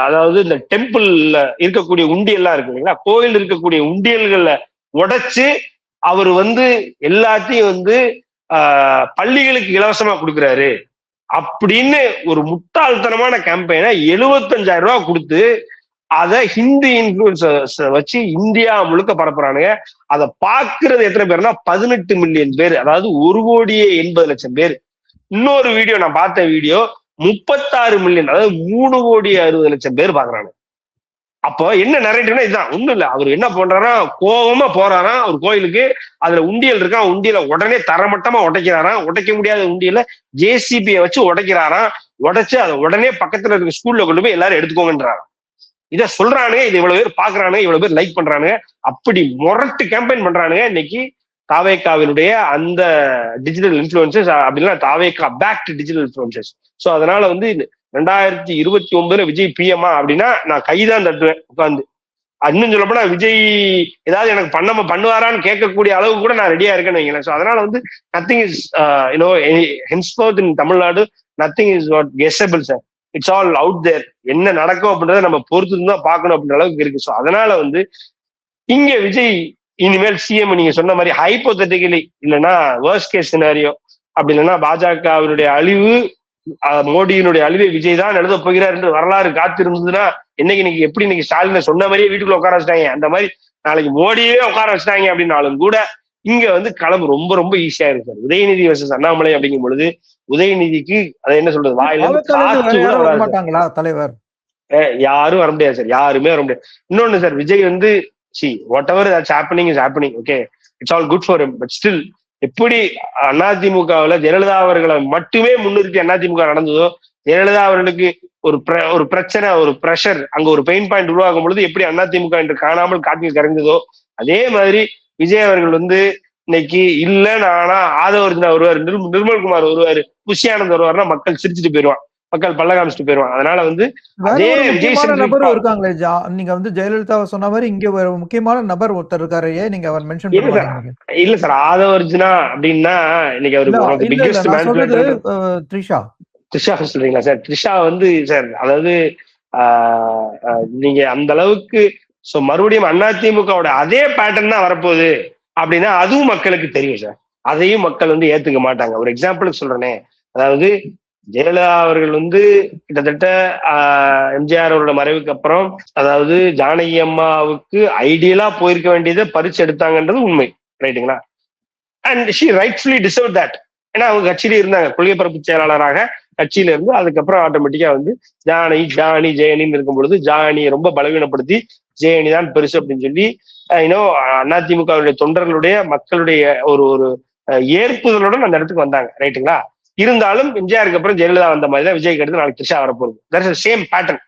அதாவது இந்த டெம்பிள்ல இருக்கக்கூடிய உண்டியல்லாம் இருக்கு இல்லைங்களா, கோயில் இருக்கக்கூடிய உண்டியல்களை உடைச்சு அவர் வந்து எல்லாத்தையும் வந்து பள்ளிகளுக்கு இலவசமா கொடுக்குறாரு அப்படின்னு ஒரு முட்டாள்தனமான கேம்பெயினை 75,000 ரூபாய் கொடுத்து அதை ஹிந்தி இன்ஃபுளுசர்ஸ் வச்சு இந்தியா முழுக்க பரப்புறானுங்க. அதை பாக்குறது எத்தனை பேர்னா 18 மில்லியன் பேர், அதாவது 1,80,00,000 பேர். இன்னொரு வீடியோ நான் பார்த்த வீடியோ 36 மில்லியன், அதாவது 3,60,00,000 பேர் பாக்குறாங்க. அப்போ என்ன நரேட்டிவ்னா இதுதான், ஒண்ணும் இல்ல, அவர் என்ன பண்றாரா, கோபமா போறாராம் ஒரு கோயிலுக்கு, அதுல உண்டியல் இருக்கா, உண்டியல உடனே தரமட்டமா உடைக்கிறாராம், உடைக்க முடியாத உண்டியல ஜேசிபியை வச்சு உடைக்கிறாராம், உடைச்சு அதை உடனே பக்கத்துல இருக்க ஸ்கூல்ல கொண்டு போய் எல்லாரும் எடுத்துக்கோங்கன்றாங்க. இதை சொல்றானுங்க, இது இவ்வளவு பேர் பாக்குறானுங்க, இவ்வளவு பேர் லைக் பண்றானுங்க, அப்படி முரட்டு கேம்பெயின் பண்றானுங்க இன்னைக்கு தாவேகாவினுடைய அந்த டிஜிட்டல் இன்ஃபுளுசர்ஸ், அப்படின்னா தாவேகா பேக்ட் டிஜிட்டல் இன்ஃபுளுசர்ஸ். ஸோ அதனால வந்து 2029 விஜய் பிஎம்மா அப்படின்னா நான் கைதான் தட்டுவேன் உட்காந்து. இன்னும் சொல்லப்போனா விஜய் ஏதாவது எனக்கு பண்ணுவாரான்னு கேட்கக்கூடிய அளவு கூட நான் ரெடியா இருக்கேன்னு வைங்களேன். ஸோ அதனால வந்து nothing is henceforth in Tamil Nadu, nothing is not guessable sir. It's all out there. என்ன நடக்கும் அப்படின்றத நம்ம பொறுத்து தான் பார்க்கணும் அப்படின்ற அளவுக்கு இருக்கு. ஸோ அதனால வந்து இங்க விஜய் இனிமேல் சிஎம் நீங்க சொன்ன மாதிரி ஹைப்போதெட்டிக்கலி இல்லைன்னா வேர்ஸ்ட் கேஸ் சினாரியோ அப்படி இல்லைன்னா பாஜகவினுடைய அழிவு, மோடியினுடைய அழிவை விஜய் தான் எழுத போகிறார் என்று வரலாறு காத்திருந்ததுன்னா இன்னைக்கு எப்படி இன்னைக்கு ஸ்டாலினை சொன்ன மாதிரியே வீட்டுக்குள்ள உட்கார வச்சிட்டாங்க, அந்த மாதிரி நாளைக்கு மோடியே உட்கார வச்சிட்டாங்க அப்படின்னாலும் கூட இங்க வந்து களம் ரொம்ப ரொம்ப ஈஸியா இருக்கு சார். உதயநிதி வர்சஸ் அண்ணாமலை அப்படிங்கும் பொழுது உதயநிதிக்கு அதை என்ன சொல்றது, வாயில மாட்டாங்களா தலைவர்? யாரும் வர முடியாது சார், யாருமே வர முடியாது. இன்னொன்னு சார், விஜய் வந்து whatever that's happening is happening, okay, it's all good for him, but still எப்படி அதிமுகவுல ஜெயலலிதா அவர்களை மட்டுமே முன்னிறுத்தி அதிமுக நடந்ததோ, ஜெயலலிதா அவர்களுக்கு ஒரு பிரச்சனை, ஒரு பிரஷர், அங்க ஒரு பெயின் பாயிண்ட் உருவாகும் பொழுது எப்படி அதிமுக என்று காணாமல் காட்டில் கரைந்ததோ, அதே மாதிரி விஜய் அவர்கள் வந்து இன்னைக்கு இல்ல நானா ஆதவர்ஜுனா வருவார், நிர்மல்குமார் வருவாரு, புஷியானந்த் வருவாருன்னா மக்கள் சிரிச்சுட்டு போயிடுவான், மக்கள் பல்ல காமிச்சிட்டு போயிடுவான். அதனால வந்து அதே விஜய் நபரும் இருக்காங்களே, நீங்க வந்து ஜெயலலிதா சொன்ன மாதிரி இங்க ஒரு முக்கியமான நபர் ஒருத்தர் இருக்காரு, நீங்க அவர் மென்ஷன் பண்ணுங்க. இல்ல சார், ஆதவர்ஜுனா அப்படின்னா இன்னைக்கு அவருக்கு பிக்கெஸ்ட் மேன் த்ரிஷா சொல்றீங்களா சார்? த்ரிஷா வந்து சார், அதாவது நீங்க அந்த அளவுக்கு மறுபடியும் அதிமுகவோட அதே பேட்டர்ன் தான் வரப்போகுது அப்படின்னா அதுவும் மக்களுக்கு தெரியும் சார். அதையும் மக்கள் வந்து ஏத்துக்க மாட்டாங்க. ஒரு எக்ஸாம்பிளுக்கு சொல்றேனே, அதாவது ஜெயலலிதா அவர்கள் வந்து கிட்டத்தட்ட எம்ஜிஆர் அவரோட மறைவுக்கு அப்புறம், அதாவது ஜானகி அம்மாவுக்கு ஐடியலா போயிருக்க வேண்டியதை பறிச்சு எடுத்தாங்கன்றது உண்மை, ரைட்டுங்களா? And she rightfully deserve that. ஏன்னா அவங்க கட்சியில இருந்தாங்க, கொள்கை பரப்பு செயலாளராக கட்சியில இருந்து அதுக்கப்புறம் ஆட்டோமேட்டிக்கா வந்து ஜானி ஜெயனின்னு இருக்கும் பொழுது ஜானியை ரொம்ப பலவீனப்படுத்தி ஜெயனி தான் பெருசு அப்படின்னு சொல்லி அதிமுகவுடைய தொண்டர்களுடைய மக்களுடைய ஒரு ஏற்புதலுடன் அந்த இடத்துக்கு வந்தாங்க, ரைட்டுங்களா? இருந்தாலும் எம்ஜிஆருக்கு அப்புறம் ஜெயலலிதா வந்த மாதிரி தான் விஜய்க்கு அடுத்து நாளைக்கு த்ரிஷா வரப்போகுது. That's the same pattern.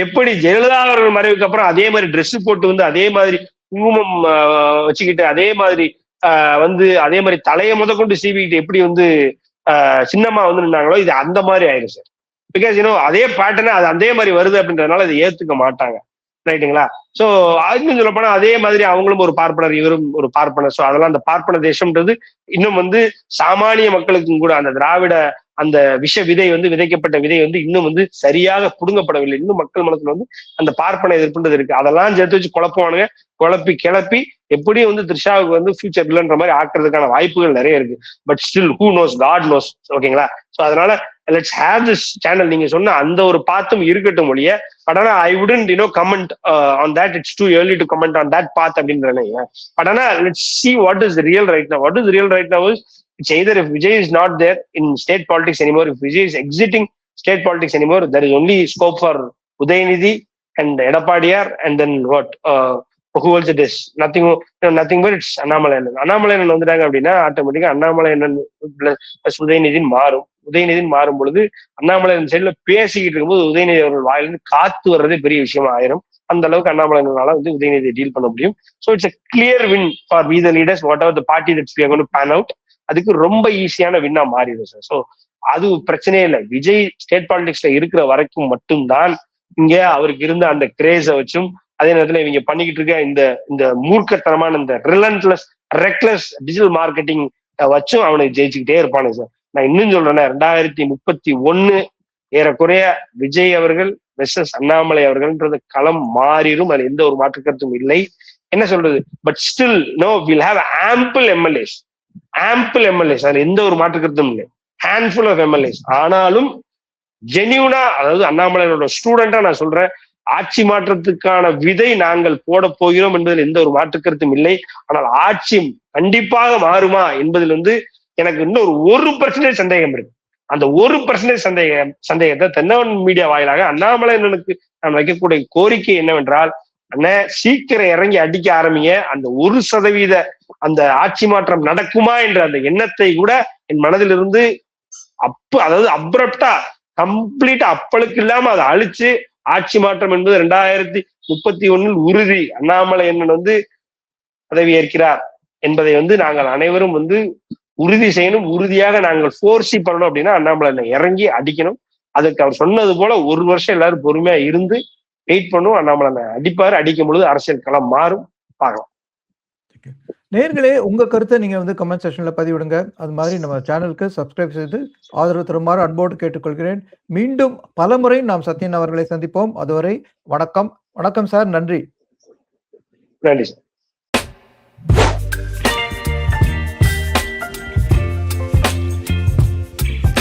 எப்படி ஜெயலலிதா அவர்கள் மறைவுக்கு அப்புறம் அதே மாதிரி ட்ரெஸ் போட்டு வந்து அதே மாதிரி குங்குமம் வச்சுக்கிட்டு அதே மாதிரி வந்து அதே மாதிரி தலையை கொண்டு சீவிக்கிட்டு எப்படி வந்து சின்னமா வந்து நின்னாங்களோ இது அந்த மாதிரி ஆயிடும் சார். பிகாஸ் அதே பேட்டர்னு அது அதே மாதிரி வருது அப்படின்றதுனால அதை ஏத்துக்க மாட்டாங்க. ரைட்டுங்களா? சோ இன்னும் சொல்ல போனா அதே மாதிரி அவங்களும் ஒரு பார்ப்பனர், இவரும் ஒரு பார்ப்பனர். சோ அதெல்லாம் அந்த பார்ப்பன தேசம்ன்றது இன்னும் வந்து சாமானிய மக்களுக்கும் கூட அந்த திராவிட அந்த விஷ விதை வந்து விதைக்கப்பட்ட விதை வந்து இன்னும் வந்து சரியாக புடுங்கப்படவில்லை. இன்னும் மக்கள் மனசுல வந்து அந்த பார்ப்பன எதிர்ப்புன்றது இருக்கு. அதெல்லாம் சேர்த்து வச்சு குழப்புவானுங்க. குழப்பி கிளப்பி எப்படியும் வந்து த்ரிஷாவுக்கு வந்து ஃபியூச்சர் இல்லைன்ற மாதிரி ஆக்குறதுக்கான வாய்ப்புகள் நிறைய இருக்கு. But still who knows, God knows. ஓகேங்களா? சோ அதனால லெட்ஸ் ஹேவ் திஸ் சேனல். நீங்க சொன்ன அந்த ஒரு பாத்தும் இருக்கட்டும் ஒழிய, பட் ஆனா I wouldn't comment on that. It's too early to comment on that path அப்படின்றேன். பட் ஆனா let's see what is real right now. What is real right now is it's either if Vijay is not there in state politics anymore, if Vijay is exiting state politics anymore, there is only scope for Udayinidhi and Edapadiyar, and then what? Who else it is? Nothing but it's Annamalayanan. Annamalayanan வந்துட்டாங்க அப்படின்னா ஆட்டோமேட்டிக்கா அண்ணாமலையண்ணன் plus உதயநிதியின் மாறும். உதயநிதியின் மாறும் பொழுது அண்ணாமலையன் சைட்ல பேசிக்கிட்டு இருக்கும்போது உதயநிதி அவர்கள் வாயிலிருந்து காத்து வர்றதே பெரிய விஷயமா ஆயிரும். அந்த அளவுக்கு அண்ணாமலையனால வந்து உதயநிதியை டீல் பண்ண முடியும். So it's a clear win for we the leaders, whatever the party that we are going to pan out. அதுக்கு ரொம்ப ஈஸியான வின்னா மாறிடும் சார். ஸோ அது பிரச்சனையே இல்லை. விஜய் ஸ்டேட் பாலிடிக்ஸ்ல இருக்கிற வரைக்கும் மட்டும்தான் இங்க அவருக்கு இருந்த அந்த கிரேஸை வச்சும், அதே நேரத்துல இவங்க பண்ணிக்கிட்டு இருக்க இந்த மூர்க்கத்தனமான இந்த ரிலன்ட்லெஸ் ரெக்லெஸ் டிஜிட்டல் மார்க்கெட்டிங் வச்சும் அவனுக்கு ஜெயிச்சுக்கிட்டே இருப்பானுங்க சார். நான் இன்னும் சொல்றேன்னா 2031 ஏறக்குறைய விஜய் அவர்கள் வெர்சஸ் அண்ணாமலை அவர்கள்ன்றது களம் மாறிடும். அது எந்த ஒரு மாற்று கருத்தும் இல்லை. என்ன சொல்றது? But still will have ample MLAs. அதுல எந்த ஒரு மாற்று கருத்தும் இல்லை. Handful of MLAs. ஆனாலும் ஜெனியூனா, அதாவது அண்ணாமலையோட ஸ்டூடெண்டா நான் சொல்றேன், ஆட்சி மாற்றத்துக்கான விதை நாங்கள் போட போகிறோம் என்பதில் எந்த ஒரு மாற்று கருத்தும் இல்லை. ஆனால் ஆட்சி கண்டிப்பாக மாறுமா என்பதில் வந்து எனக்கு இன்னும் ஒரு % சந்தேகம் இருக்கு. அந்த 1% சந்தேகத்தை தென்னவன் மீடியா வாயிலாக அண்ணாமலையனுக்கு நான் வைக்கக்கூடிய கோரிக்கை என்னவென்றால், அண்ணன் சீக்கிரம் இறங்கி அடிக்க ஆரம்பிங்க. அந்த 1% அந்த ஆட்சி மாற்றம் நடக்குமா என்ற அந்த எண்ணத்தை கூட என் மனதிலிருந்து அதாவது அப்ரப்டா கம்ப்ளீட்டா அப்பளுக்கு இல்லாம அதை அழிச்சு, ஆட்சி மாற்றம் என்பது 2031 உறுதி, அண்ணாமலை அண்ணன் வந்து பதவி ஏற்கிறார் என்பதை வந்து நாங்கள் அனைவரும் வந்து உறுதி செய்யணும். உறுதியாக நாங்கள் ஃபோர்ஸி பண்ணணும் அப்படின்னா அண்ணாமலை இறங்கி அடிக்கணும். அதுக்கு அவர் சொன்னது போல 1 வருஷம் எல்லாரும் பொறுமையா இருந்து வெயிட் பண்ணுவோம். அண்ணாமலை அடிப்பாரு. அடிக்கும் பொழுது அரசியல் களம் மாறும். பார்க்கலாம். நேர்களே, உங்க கருத்தை நீங்க வந்து கமெண்ட் செக்ஷன்ல பதிவிடுங்க. அது மாதிரி நம்ம சேனலுக்கு சப்ஸ்கிரைப் செய்து ஆதரவு தருமாறு அன்போடு கேட்டுக்கொள்கிறேன். மீண்டும் பலமுறை நாம் சத்யன் அவர்களை சந்திப்போம். அதுவரை வணக்கம். வணக்கம் சார். நன்றி. நன்றி சார்.